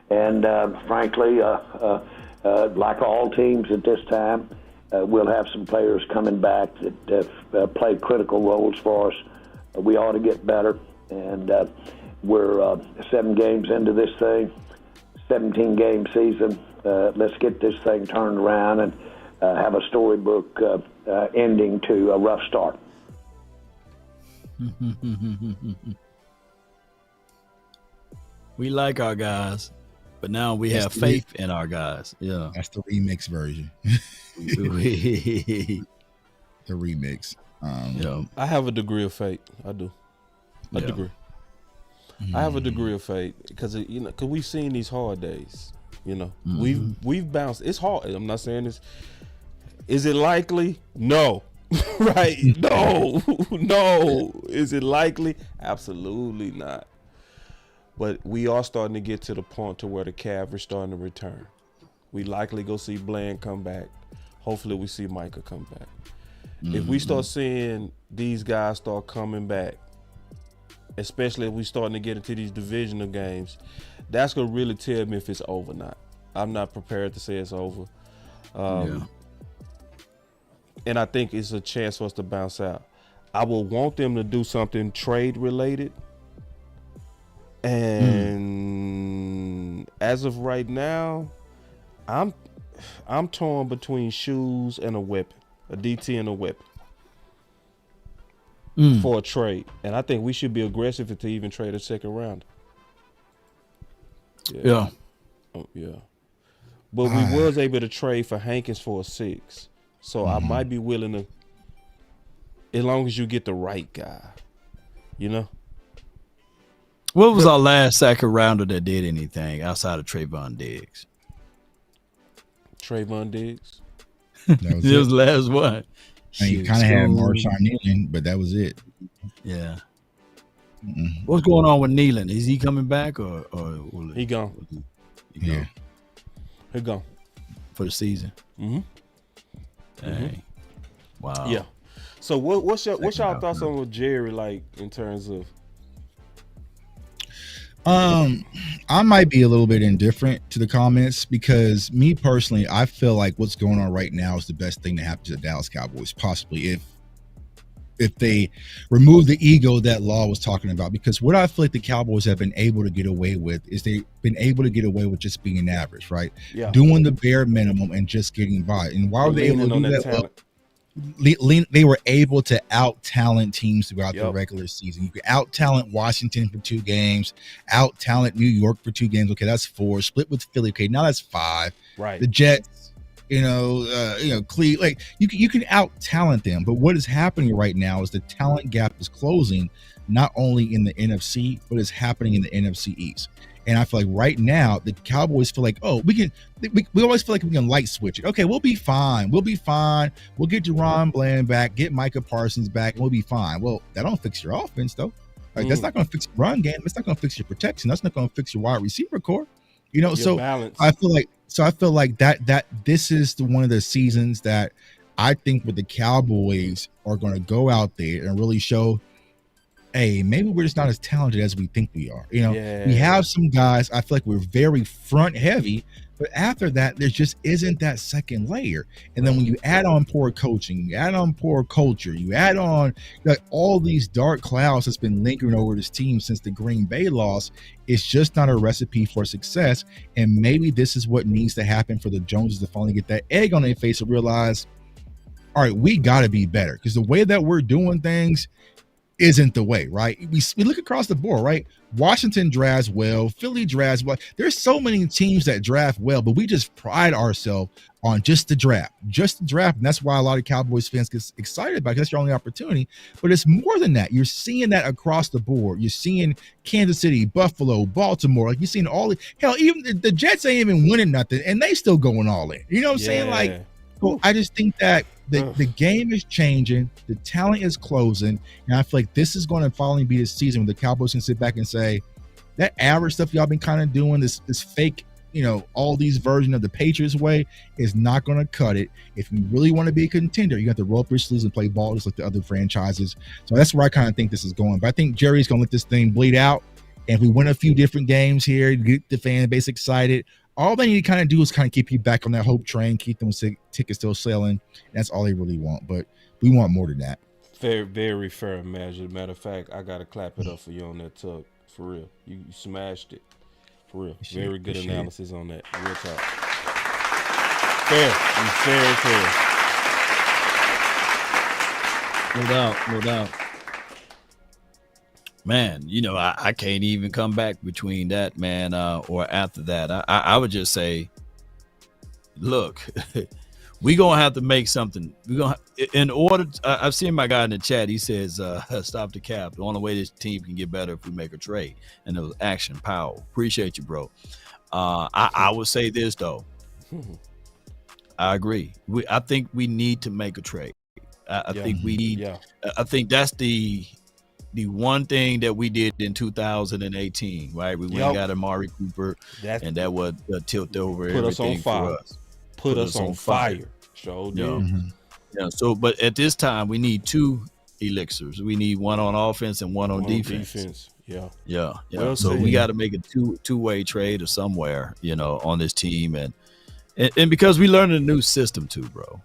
And frankly, like all teams at this time, we'll have some players coming back that play critical roles for us. We ought to get better. And we're 7 games into this thing, 17-game season. Let's get this thing turned around and have a storybook ending to a rough start. We like our guys, but now we have faith in our guys. Yeah, that's the remix version. The remix. Yeah. I have a degree of faith. I do. A degree. I have a degree of faith because because we've seen these hard days. We've bounced. It's hard. I'm not saying this. Is it likely? No. Right? No. Is it likely? Absolutely not. But we are starting to get to the point to where the cavalry's starting to return. We likely go see Bland come back. Hopefully we see Micah come back. If we start seeing these guys start coming back, especially if we starting to get into these divisional games, that's going to really tell me if it's over or not. I'm not prepared to say it's over. And I think it's a chance for us to bounce out. I will want them to do something trade related. And as of right now, I'm torn between shoes and a weapon, a DT and a weapon for a trade. And I think we should be aggressive to even trade a second round. Yeah. But we was able to trade for Hankins for a 6. So I might be willing to, as long as you get the right guy, What was our last second rounder that did anything outside of Trayvon Diggs? Trayvon Diggs? That was It was the last one. And you kind of had Marshawn Nealon, but that was it. Yeah. What's going on with Nealon? Is he coming back or he gone? Yeah. He gone for the season. Dang. Wow. Yeah. So what's y'all thoughts on with Jerry, like, in terms of? I might be a little bit indifferent to the comments because me personally, I feel like what's going on right now is the best thing to happen to the Dallas Cowboys, possibly if they remove the ego that Law was talking about. Because what I feel like the Cowboys have been able to get away with is they've been able to get away with just being an average, right? Yeah. Doing the bare minimum and just getting by. And why were they able to do that? They were able to out-talent teams throughout the regular season. You could out-talent Washington for 2 games, out-talent New York for 2 games. Okay, that's 4. Split with Philly. Okay, now that's 5. Right. The Jets, Cleveland. Like you can out-talent them. But what is happening right now is the talent gap is closing, not only in the NFC, but it's happening in the NFC East. And I feel like right now the Cowboys feel like, we always feel like we can light switch it. Okay, we'll be fine. We'll get Jerron Bland back, get Micah Parsons back, and we'll be fine. Well, that don't fix your offense though. Like that's not going to fix your run game. That's not going to fix your protection. That's not going to fix your wide receiver core. So balance. I feel like that this is one of the seasons that I think where the Cowboys are going to go out there and really show, hey, maybe we're just not as talented as we think we are. We have some guys, I feel like we're very front heavy, but after that, there just isn't that second layer. And then when you add on poor coaching, you add on poor culture, you add on like all these dark clouds that's been lingering over this team since the Green Bay loss, it's just not a recipe for success. And maybe this is what needs to happen for the Joneses to finally get that egg on their face and realize, all right, we got to be better. Because the way that we're doing things, isn't the way, right? We look across the board, right? Washington drafts well, Philly drafts well. There's so many teams that draft well, but we just pride ourselves on just the draft. And that's why a lot of Cowboys fans get excited about it. That's your only opportunity. But it's more than that. You're seeing that across the board. You're seeing Kansas City, Buffalo, Baltimore. Like you're seeing all the hell, even the Jets ain't even winning nothing, and they still going all in. You know what I'm saying? Like, well, I just think that the game is changing, the talent is closing, and I feel like this is going to finally be the season where the Cowboys can sit back and say, that average stuff y'all been kind of doing, this fake, all these versions of the Patriots way is not going to cut it. If you really want to be a contender, you have to roll up your sleeves and play ball just like the other franchises. So that's where I kind of think this is going. But I think Jerry's going to let this thing bleed out. And if we win a few different games here, get the fan base excited, all they need to kind of do is kind of keep you back on that hope train, keep them tickets still selling. That's all they really want. But we want more than that. Very, very fair measure. Matter of fact, I got to clap it up for you on that, Tuck. For real. You smashed it. For real. Very good analysis on that. Real talk. Fair. No doubt. Man, I can't even come back between that, man, or after that. I would just say, look, we gonna have to make something. In order. I've seen my guy in the chat. He says, "Stop the cap. The only way this team can get better if we make a trade." And it was action, Powell. Appreciate you, bro. I would say this though. I agree. I think we need to make a trade. I think we need. Yeah. I think that's the one thing that we did in 2018, right? We went and got Amari Cooper, and that would tilt over everything for us. Put us on fire. Sure did. Yeah. So, but at this time, we need two elixirs. We need one on offense and one on defense. Yeah. Well, so we got to make a two-way trade or somewhere, on this team, and because we learned a new system too, bro.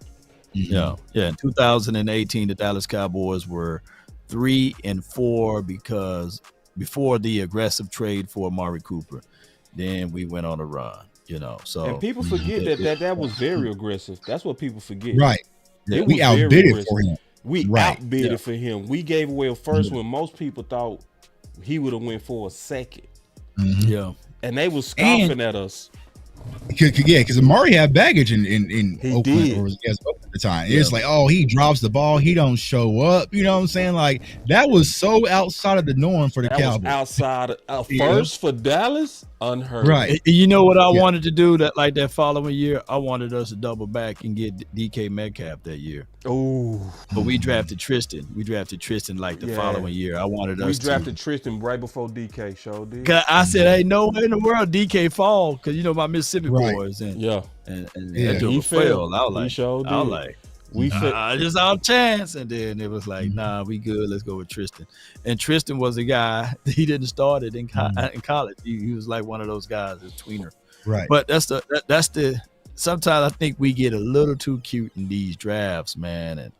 Yeah. In 2018, the Dallas Cowboys were 3-4 because before the aggressive trade for Amari Cooper, then we went on a run. So and people forget that was very aggressive. That's what people forget. Right. We outbid it for him. We outbid it for him. We gave away a first when most people thought he would have went for a second. Yeah. And they was scoffing at us. Because Amari had baggage in Oakland, or at the time. It's like, oh, he drops the ball, he don't show up. You know what I'm saying? Like that was so outside of the norm for the Cowboys. Outside first for Dallas, unheard. Right. You know what I wanted to do that following year? I wanted us to double back and get DK Metcalf that year. Oh, but we drafted Tristan. The following year. I wanted us. We drafted Tristan right before DK showed. Cause I said, "Ain't no way in the world DK fall." Because my Mississippi boys and he failed. I was like, just our chance. And then it was like, nah, we good. Let's go with Tristan. And Tristan was a guy he didn't start it in college. He was like one of those guys, a tweener. Right. But that's the. Sometimes I think we get a little too cute in these drafts, man.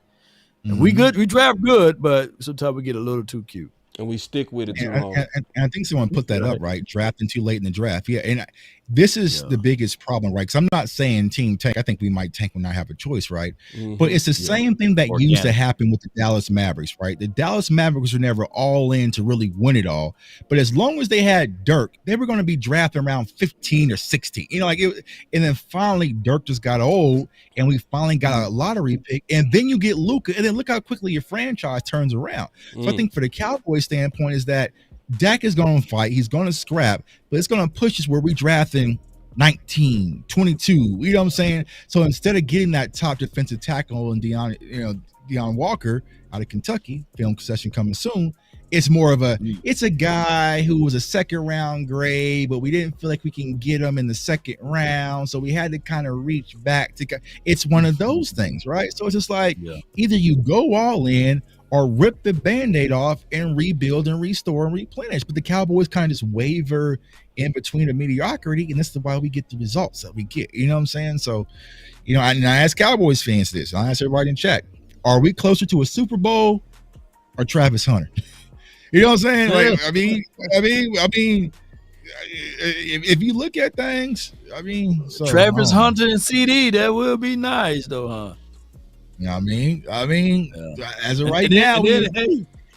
And we draft good, but sometimes we get a little too cute. And we stick with it too long. And I think someone put that up, right? Drafting too late in the draft. Yeah. And this is the biggest problem, right? Because I'm not saying team tank. I think we might tank when I have a choice, right? But it's the same thing that used to happen with the Dallas Mavericks, right? The Dallas Mavericks were never all in to really win it all. But as long as they had Dirk, they were going to be drafting around 15 or 16. And then finally Dirk just got old and we finally got a lottery pick. And then you get Luka. And then look how quickly your franchise turns around. So I think for the Cowboys standpoint is that Dak is going to fight. He's going to scrap, but it's going to push us where we drafting 19, 22. You know what I'm saying? So instead of getting that top defensive tackle and Deion Walker out of Kentucky, film session coming soon, it's more of it's a guy who was a second round grade, but we didn't feel like we can get him in the second round. So we had to kind of reach back it's one of those things, right? So it's just like either you go all in or rip the Band-Aid off and rebuild and restore and replenish. But the Cowboys kind of just waver in between the mediocrity, and that's why we get the results that we get. You know what I'm saying? So, I ask Cowboys fans this. I ask everybody in chat. Are we closer to a Super Bowl or Travis Hunter? You know what I'm saying? Like, I mean, if you look at things, Travis Hunter and CD, that will be nice though, huh? I mean, as of right now,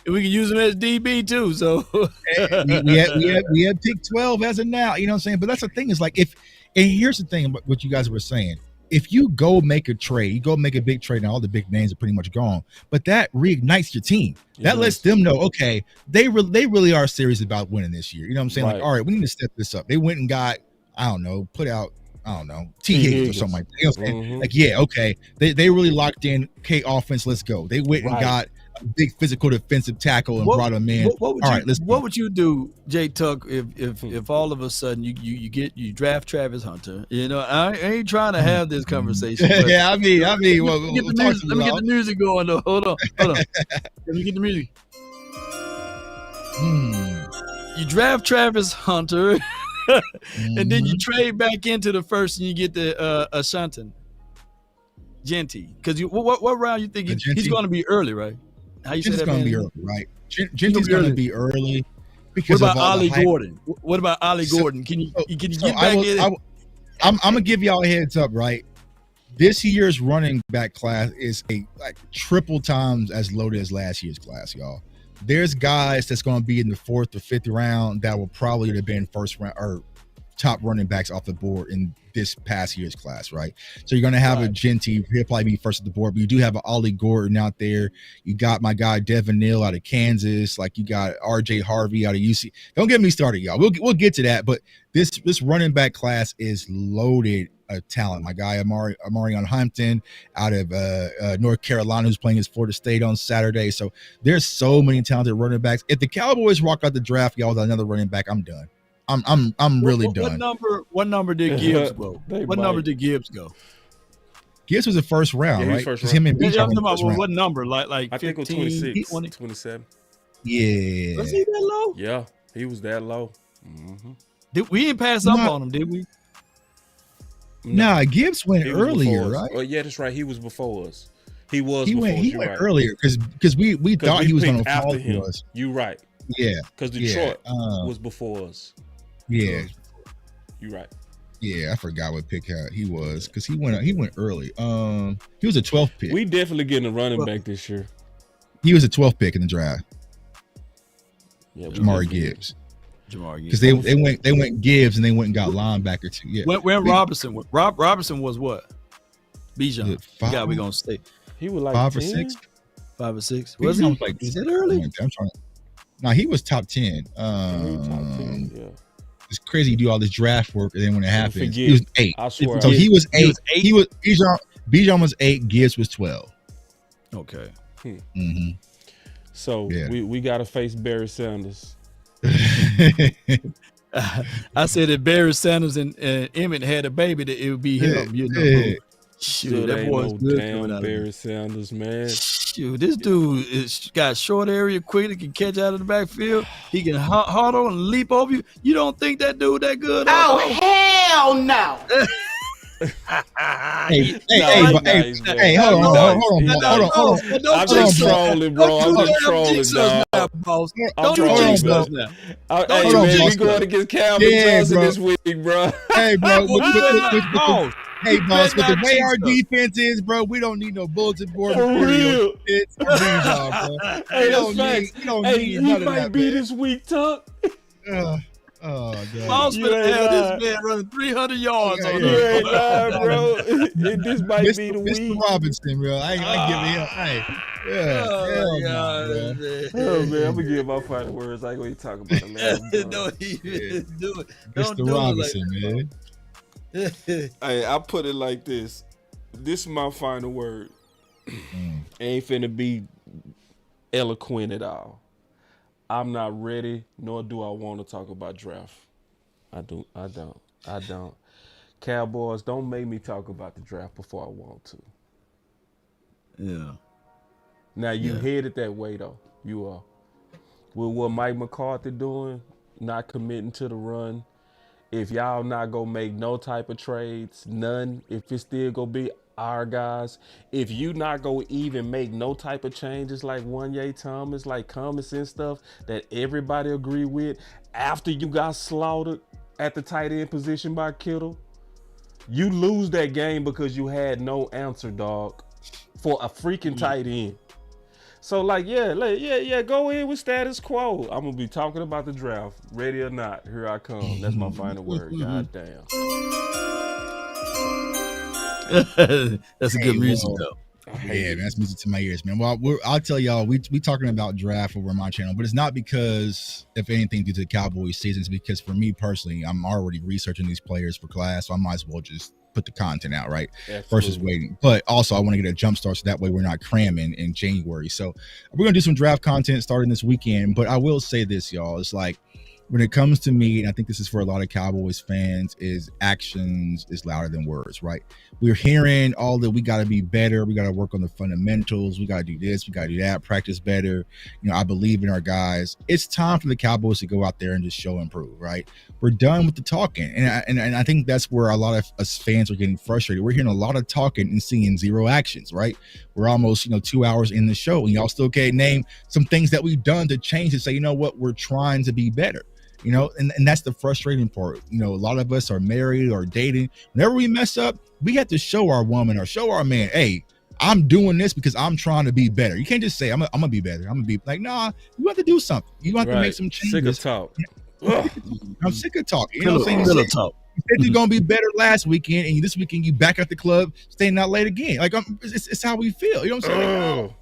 we can use him as DB too. So we have pick 12 as of now. You know what I'm saying? But that's the thing is like and here's the thing about what you guys were saying. If you go make a trade, you go make a big trade, and all the big names are pretty much gone, but that reignites your team. That lets them know, okay, they really are serious about winning this year. You know what I'm saying? Right. Like, all right, we need to step this up. They went and got, T. Higgins or something like that. You know what I'm saying? Like, yeah, okay. They really locked in K offense. Let's go. They went and got a big physical defensive tackle and brought him in. What would you do, Jay Tuck, if all of a sudden you draft Travis Hunter? You know, I ain't trying to have this conversation. Yeah, I mean, let me get the music going though. Hold on. Let me get the music. You draft Travis Hunter. And then you trade back into the first and you get the Ashanton Genty. Because what round you think he's going to be early, right? How you say that? Going to be early, right? Genty's going to be early. Because what about Ollie Gordon? What about Ollie Gordon? Can you get back in? I'm gonna give y'all a heads up, right? This year's running back class is like triple times as loaded as last year's class, y'all. There's guys that's going to be in the 4th or 5th round that will probably have been first round or top running backs off the board in this past year's class, right? So you're going to have a Genty, he'll probably be first at the board, but you do have an Ollie Gordon out there. You got my guy Devin Neal out of Kansas, like you got RJ Harvey out of UC. Don't get me started, y'all. We'll get to that, but this running back class is loaded of talent. My guy Amarion Hampton out of North Carolina, who's playing his Florida State on Saturday. So there's so many talented running backs. If the Cowboys walk out the draft, y'all, with another running back, I'm done. I'm really done. What number did Gibbs go? Number did Gibbs go? Gibbs was the first round, right? First round. Him and what number? Like I think it was 26, 27. Yeah. Was he that low? Yeah, he was that low. We didn't pass up on him, did we? Nah, Gibbs went earlier, right? Oh yeah, that's right. He was before us. He went earlier because we thought he was going to fall him. to us. You right. Yeah. Because Detroit was before us. Yeah. You right. Yeah, I forgot what pick he was because he went early. He was a 12th pick. We definitely getting a running back this year. He was a 12th pick in the draft. Yeah, Jamar Gibbs. Because they went Gibbs and they went and got linebacker too. Yeah. When Robertson was what? Bijan. Yeah, we gonna stay. He was like 5 or 10? 6. 5 or 6. Was he? Like, is it early? No, he was top 10. Top 10, yeah. It's crazy you do all this draft work and then when it happens, he was 8. I swear. So he was 8. Bijan was 8. Gibbs was 12. Okay. So we got to face Barry Sanders. I said if Barry Sanders and Emmett had a baby, that it would be him. You know, shoot, that boy's good coming out Barry Sanders, man. Shoot, this dude got short area, quick. He can catch out of the backfield. He can huddle and leap over you. You don't think that dude that good? Oh hell no! Hey, hold on. I'm just trolling, bro. I'm just trolling, dog. Don't you jinx us now. Hey, man, we going against Calvin Johnson this week, bro. Hey, bro. Hey, boss, with the way our defense is, bro, we don't need no bulletin board material. It's Bijan, bro. Hey, that's facts. He might be this week, Tuck. Oh, God. Boss finna have this man running 300 yards on You ain't lying, bro. This might be the Mr. week. Robinson, bro. I give him. Hey. Yeah. Oh, man. I'm going to give my final words. I ain't going to talk about it, man. Don't even do it. Mr. Robinson, man. Hey, I put it like this. This is my final word. Ain't finna be eloquent at all. I'm not ready, nor do I want to talk about draft. I don't. Cowboys, don't make me talk about the draft before I want to. Yeah. Now, you headed that way, though. You are. With what Mike McCarthy doing, not committing to the run, if y'all not going to make no type of trades, none, if it's still going to be our guys, if you not going to even make no type of changes like Wanye Thomas, like common sense stuff that everybody agree with after you got slaughtered at the tight end position by Kittle, you lose that game because you had no answer, dog, for a freaking tight end. So like, go in with status quo. I'm gonna be talking about the draft, ready or not. Here I come. That's my final word. God damn. That's a good music though. Yeah, that's music to my ears, man. Well, I'll tell y'all, we talking about draft over my channel, but it's not because, if anything, due to the Cowboys season. It's because for me personally, I'm already researching these players for class, so I might as well just put the content out, right? Absolutely. Versus waiting. But also, I want to get a jump start so that way we're not cramming in January. So we're gonna do some draft content starting this weekend. But I will say this, y'all, it's like, when it comes to me, and I think this is for a lot of Cowboys fans, is actions is louder than words, right? We're hearing all that we got to be better. We got to work on the fundamentals. We got to do this. We got to do that. Practice better. I believe in our guys. It's time for the Cowboys to go out there and just show and prove, right? We're done with the talking. And I think that's where a lot of us fans are getting frustrated. We're hearing a lot of talking and seeing zero actions, right? We're almost, 2 hours in the show, and y'all still can't name some things that we've done to change and say, you know what, we're trying to be better. And that's the frustrating part. A lot of us are married or dating. Whenever we mess up, we have to show our woman or show our man, hey, I'm doing this because I'm trying to be better. You can't just say, I'm gonna be better. I'm gonna be like, nah, you have to do something. You have to make some changes. Sick of talk. I'm sick of talking. You know what I'm saying? Talk. You said you're gonna be better last weekend, and this weekend you back at the club, staying out late again. Like it's how we feel. You know what I'm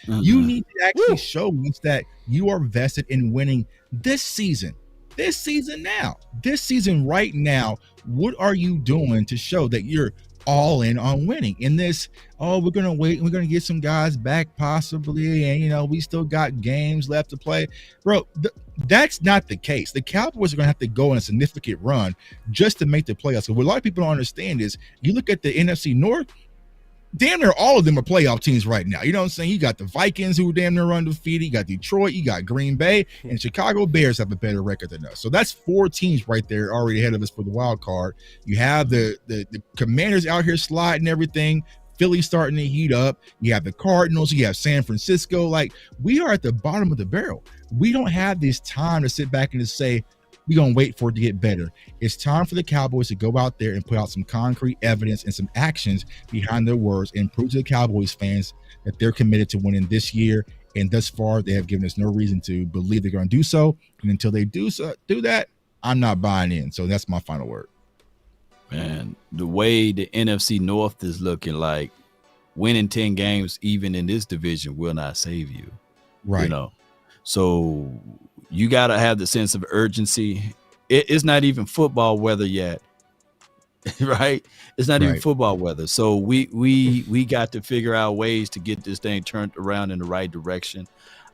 saying? You need to actually show us that you are vested in winning this season. This season right now, what are you doing to show that you're all in on winning? In this, we're gonna wait, we're gonna get some guys back possibly, and we still got games left to play, bro. That's not the case. The Cowboys are gonna have to go on a significant run just to make the playoffs. So what a lot of people don't understand is, you look at the NFC North, damn near all of them are playoff teams right now. You know what I'm saying? You got the Vikings, who damn near undefeated. You got Detroit, you got Green Bay, and Chicago Bears have a better record than us. So that's 4 teams right there already ahead of us for the wild card. You have the Commanders out here sliding everything. Philly starting to heat up. You have the Cardinals. You have San Francisco. Like, we are at the bottom of the barrel. We don't have this time to sit back and to say, we're going to wait for it to get better. It's time for the Cowboys to go out there and put out some concrete evidence and some actions behind their words and prove to the Cowboys fans that they're committed to winning this year. And thus far, they have given us no reason to believe they're going to do so. And until they do that, I'm not buying in. So that's my final word. Man, the way the NFC North is looking, like, winning 10 games, even in this division, will not save you. Right. So you got to have the sense of urgency. It's not even football weather yet, right? It's not even football weather. So we got to figure out ways to get this thing turned around in the right direction.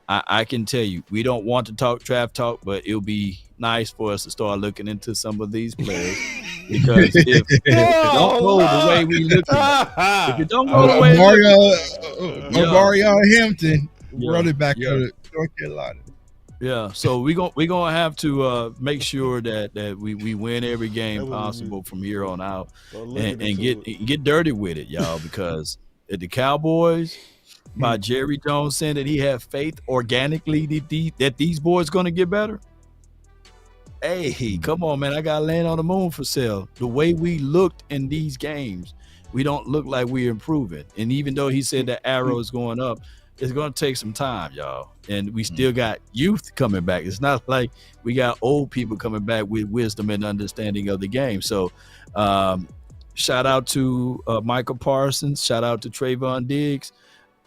I can tell you, we don't want to talk draft talk, but it'll be nice for us to start looking into some of these players. Because if you don't go the way we look, if you don't go the way Mario Hampton, running back to North Carolina. Yeah, so we're gonna have to make sure that we win every game possible from here on out, and get dirty with it, y'all. Because at the Cowboys, by Jerry Jones saying that he had faith organically that these boys gonna get better. Hey, come on, man! I got land on the moon for sale. The way we looked in these games, we don't look like we're improving. And even though he said the arrow is going up, it's going to take some time, y'all. And we still got youth coming back. It's not like we got old people coming back with wisdom and understanding of the game. So shout out to Michael Parsons. Shout out to Trayvon Diggs.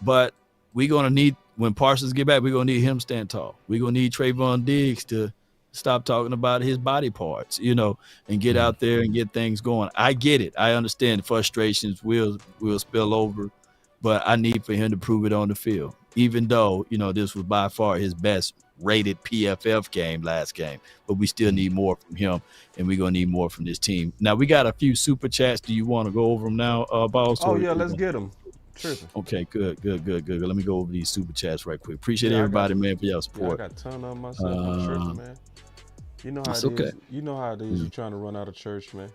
But we're going to need, when Parsons get back, we're going to need him stand tall. We're going to need Trayvon Diggs to stop talking about his body parts, and get out there and get things going. I get it. I understand frustrations will spill over. But I need for him to prove it on the field, even though, this was by far his best rated PFF game last game. But we still need more from him, and we're going to need more from this team. Now, we got a few super chats. Do you want to go over them now, Boss? Oh, yeah, let's get them. Tripping. Okay, good. Let me go over these super chats right quick. Appreciate everybody, man, for your support. I got a ton of myself. I'm tripping, man. You know how it is. You know how it is. You're trying to run out of church, man.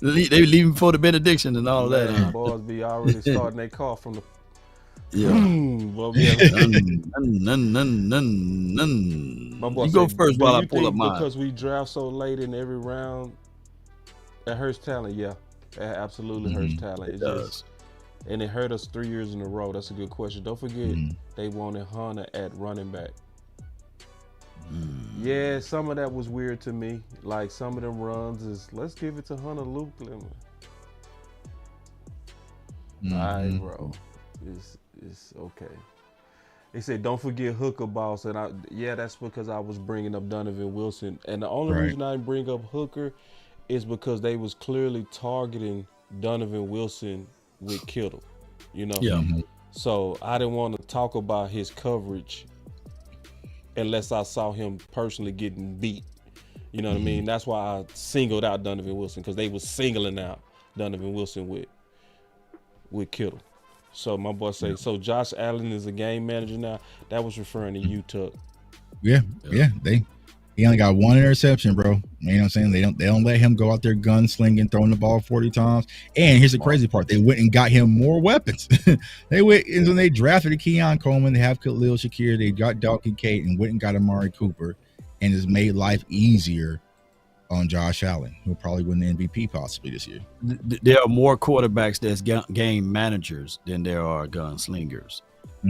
They leaving before the benediction and all that. The boys be already starting their car from the. Yeah. You go first while I pull up mine. Because we draft so late in every round, that hurts talent. Yeah, that absolutely hurts talent. It does. And it hurt us 3 years in a row. That's a good question. Don't forget, they wanted Hunter at running back. Yeah, some of that was weird to me. Like some of them runs is, let's give it to Hunter Luke. All right, bro. It's okay. They said, don't forget Hooker Boss. And that's because I was bringing up Donovan Wilson. And the only reason I didn't bring up Hooker is because they was clearly targeting Donovan Wilson with Kittle, you know? Yeah. So I didn't want to talk about his coverage unless I saw him personally getting beat. You know what I mean? That's why I singled out Donovan Wilson, because they was singling out Donovan Wilson with Kittle. So my boy say, so Josh Allen is a game manager now. That was referring to you, Tuck. Yeah. He only got one interception, bro. You know what I'm saying? They don't let him go out there gunslinging, throwing the ball 40 times. And here's the crazy part: they went and got him more weapons. They went and when they drafted Keon Coleman, they have Khalil Shakir, they got Dalton Kate, and went and got Amari Cooper, and has made life easier on Josh Allen, who'll probably win the MVP possibly this year. There are more quarterbacks that's game managers than there are gunslingers.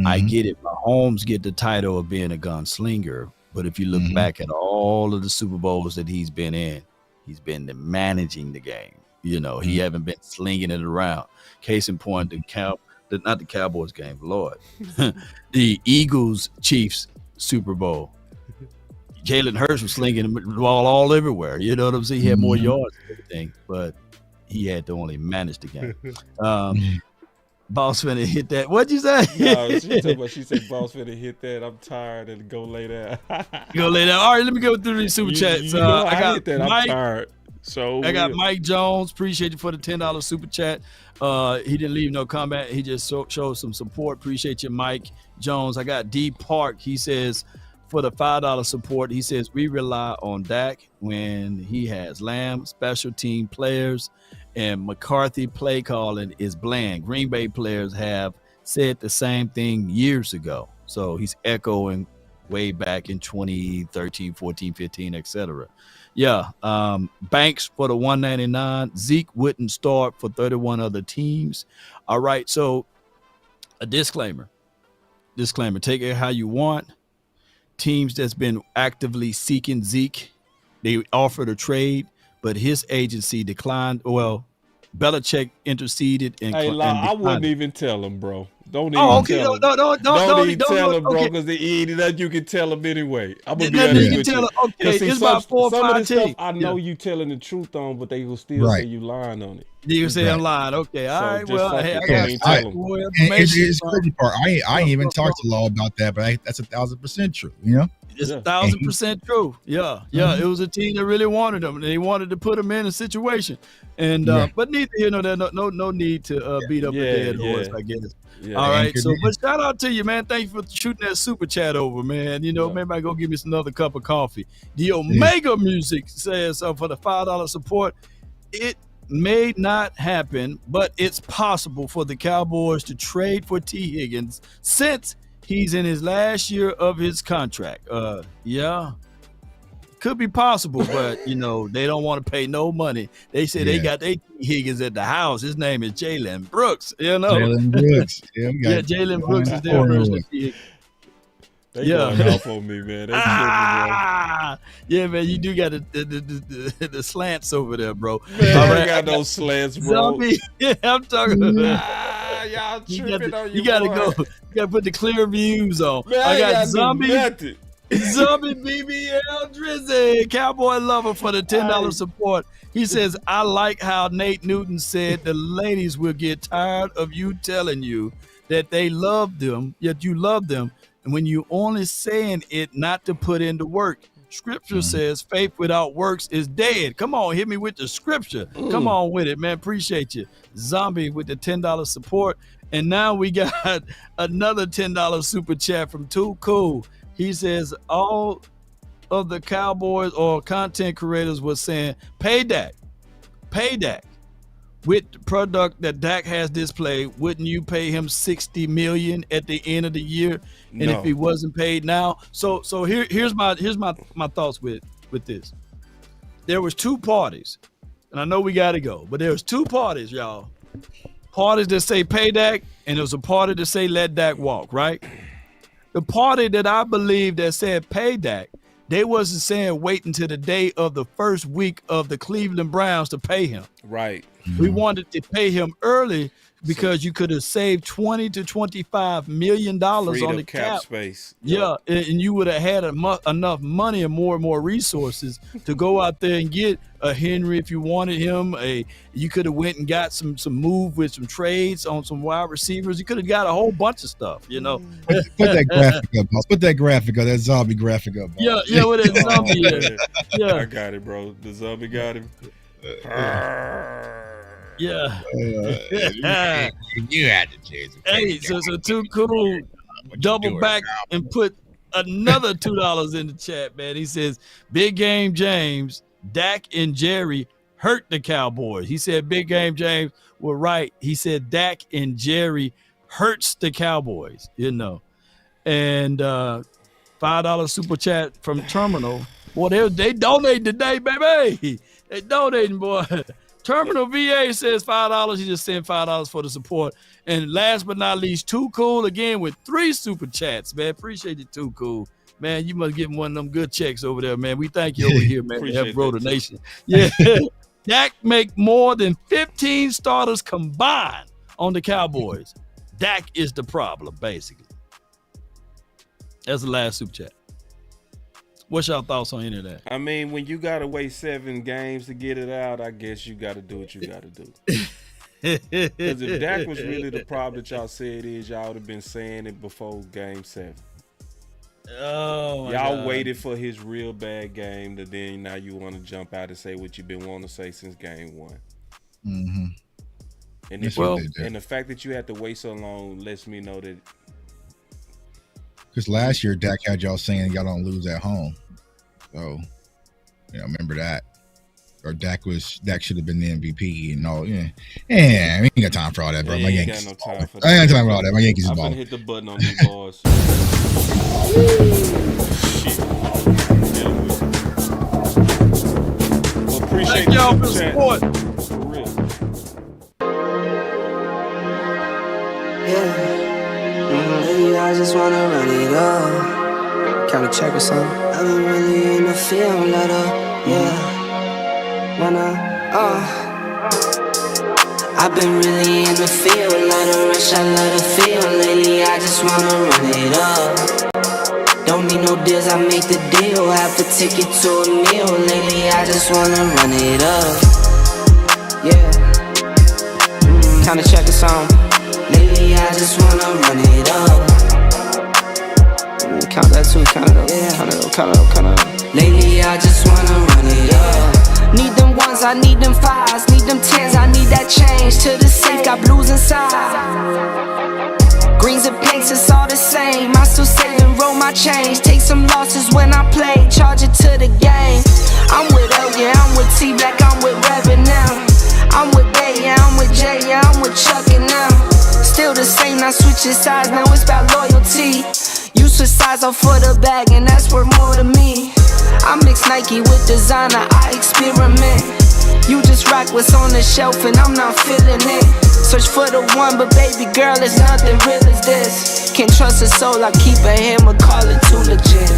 I get it. Mahomes get the title of being a gunslinger, but if you look back at all of the Super Bowls that he's been in, he's been managing the game. You know, he haven't been slinging it around. Case in point, not the Cowboys game, Lord, the Eagles Chiefs Super Bowl. Jalen Hurts was slinging the ball all everywhere. You know what I'm saying? He had more yards and everything, but he had to only manage the game. Boss finna hit that. What'd you say? No, she said, Boss finna hit that. I'm tired and go lay down. Go lay down. All right, let me go through these super chats. I got that. I'm tired. So I got Mike Jones. Appreciate you for the $10 super chat. He didn't leave no comment. He just showed some support. Appreciate you, Mike Jones. I got D Park. He says, for the $5 support, he says, we rely on Dak when he has Lamb, special team players, and McCarthy play calling is bland. Green Bay players have said the same thing years ago. So he's echoing way back in 2013, 14, 15, etc. Yeah. Banks for the $199. Zeke wouldn't start for 31 other teams. All right. So a disclaimer. Take it how you want. Teams that's been actively seeking Zeke, they offered a trade, but his agency declined. Well, Belichick interceded and I wouldn't even tell him, bro. Don't even tell him. Don't even tell him, bro, because you can tell him anyway. I'm gonna be honest with you. Okay, it's about 4 or 5 teams. I know you telling the truth on, but they will still say you lying on it. You can say I'm lying. Okay, all right. Well, hey, I got it's the crazy part. I ain't even talked to Law about that, but that's 1,000% true. You know, it's 1,000% true. Yeah. It was a team that really wanted him, and they wanted to put him in a situation. And but neither here nor there. No need to beat up a dead horse. I guess. Yeah. All right. So, but shout out to you, man. Thank you for shooting that super chat over, man. You know, maybe I go give me another cup of coffee. The Omega Music says for the $5 support, it may not happen, but it's possible for the Cowboys to trade for T. Higgins since he's in his last year of his contract. Could be possible, but you know they don't want to pay no money. They say they got their T. Higgins at the house. His name is Jalen Brooks. You know, Jalen Brooks. Jalen Brooks is their person. They going off on me, man. Yeah, man, you do got the slants over there, bro. Man, I got those slants, bro. Zombie. Yeah, I'm talking about. Y'all tripping on you gotta go. You gotta put the clear views on. Man, I got Zombie. Zombie BBL Drizzy, Cowboy Lover for the $10 support. He says, I like how Nate Newton said the ladies will get tired of you telling you that they love them, yet you love them. And when you only saying it not to put into work. Scripture says faith without works is dead. Come on, hit me with the scripture. Come on with it, man. Appreciate you. Zombie with the $10 support. And now we got another $10 super chat from Too Cool. He says all of the Cowboys or content creators were saying, pay Dak. With the product that Dak has displayed, wouldn't you pay him $60 million at the end of the year? And if he wasn't paid now, so here's my thoughts with this. There was two parties, and I know we got to go, but there was two parties, y'all. parties that say pay Dak, and there's a party that say let Dak walk, right? The party that I believe that said pay Dak, they wasn't saying wait until the day of the first week of the Cleveland Browns to pay him. Right. We wanted to pay him early because you could have saved $20 to $25 million on the cap space. Yeah, and you would have had enough money and more resources to go out there and get a Henry if you wanted him. You could have went and got some move with some trades on some wide receivers. You could have got a whole bunch of stuff, you know. Put that graphic up, boss. Put that graphic up, that zombie graphic up, boss. Yeah, with that zombie. Yeah, I got it, bro. The zombie got him. Yeah. You had to change it. Hey, so Too Cool double back and put another $2 in the chat, man. He says, Big Game James, Dak and Jerry hurt the Cowboys. He said Big Game James were right. He said Dak and Jerry hurts the Cowboys, you know. And $5 super chat from Terminal. Boy, they donate today, baby. They donating, boy. Terminal VA says $5. He just sent $5 for the support. And last but not least, Too Cool again with 3 super chats, man. Appreciate you, Too Cool. Man, you must give him one of them good checks over there, man. We thank you over here, man. We help grow the nation. Yeah. Dak make more than 15 starters combined on the Cowboys. Dak is the problem, basically. That's the last super chat. What's your thoughts on any of that? I mean, when you got to wait 7 games to get it out, I guess you got to do what you got to do. Because if Dak was really the problem that y'all said is, y'all would have been saying it before Game 7. Oh, my y'all God. waited for his real bad game, to then now you want to jump out and say what you've been wanting to say since Game 1. Mm-hmm. And, and the fact that you had to wait so long lets me know that. Because last year, Dak had y'all saying y'all don't lose at home. So, remember that. Or Dak should have been the MVP and all. Yeah, we ain't got time for all that, bro. My Yankees. Got no time for that. I ain't got time for all that. My Yankees is I'm balling. gonna hit the button on these boys. Shit. Well, appreciate Thank y'all for the chat. support. For real. Yeah, I just wanna run it up. Kinda check or something. I've been really in the field, let up, yeah. I've been really in the field, let her rush, I let her feel. Lately, I just wanna run it up. Don't need no deals, I make the deal. Half a ticket to a meal. Lately, I just wanna run it up. Yeah. Kinda check or something. Lately, I just wanna run it up. Count that too, count it up, yeah. Count it up. Lately, I just wanna run it up. Need them ones, I need them fives. Need them tens, I need that change. To the safe, got blues inside. Greens and pinks, it's all the same. I still save and roll my change. Take some losses when I play, charge it to the game. I'm with L, yeah, I'm with T Black, I'm with Reverend now. I'm with Bay, yeah, I'm with Jay, yeah, I'm with Chuck and now. Still the same, not switching sides, now it's about loyalty. You switch sides off for the bag, and that's worth more to me. I mix Nike with designer, I experiment. You just rock what's on the shelf, and I'm not feeling it. Search for the one, but baby girl, it's nothing real as this. Can't trust a soul, I keep a hammer, call it too legit.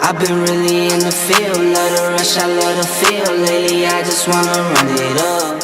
I've been really in the field, let her rush, I let her feel. Lately, I just wanna run it up.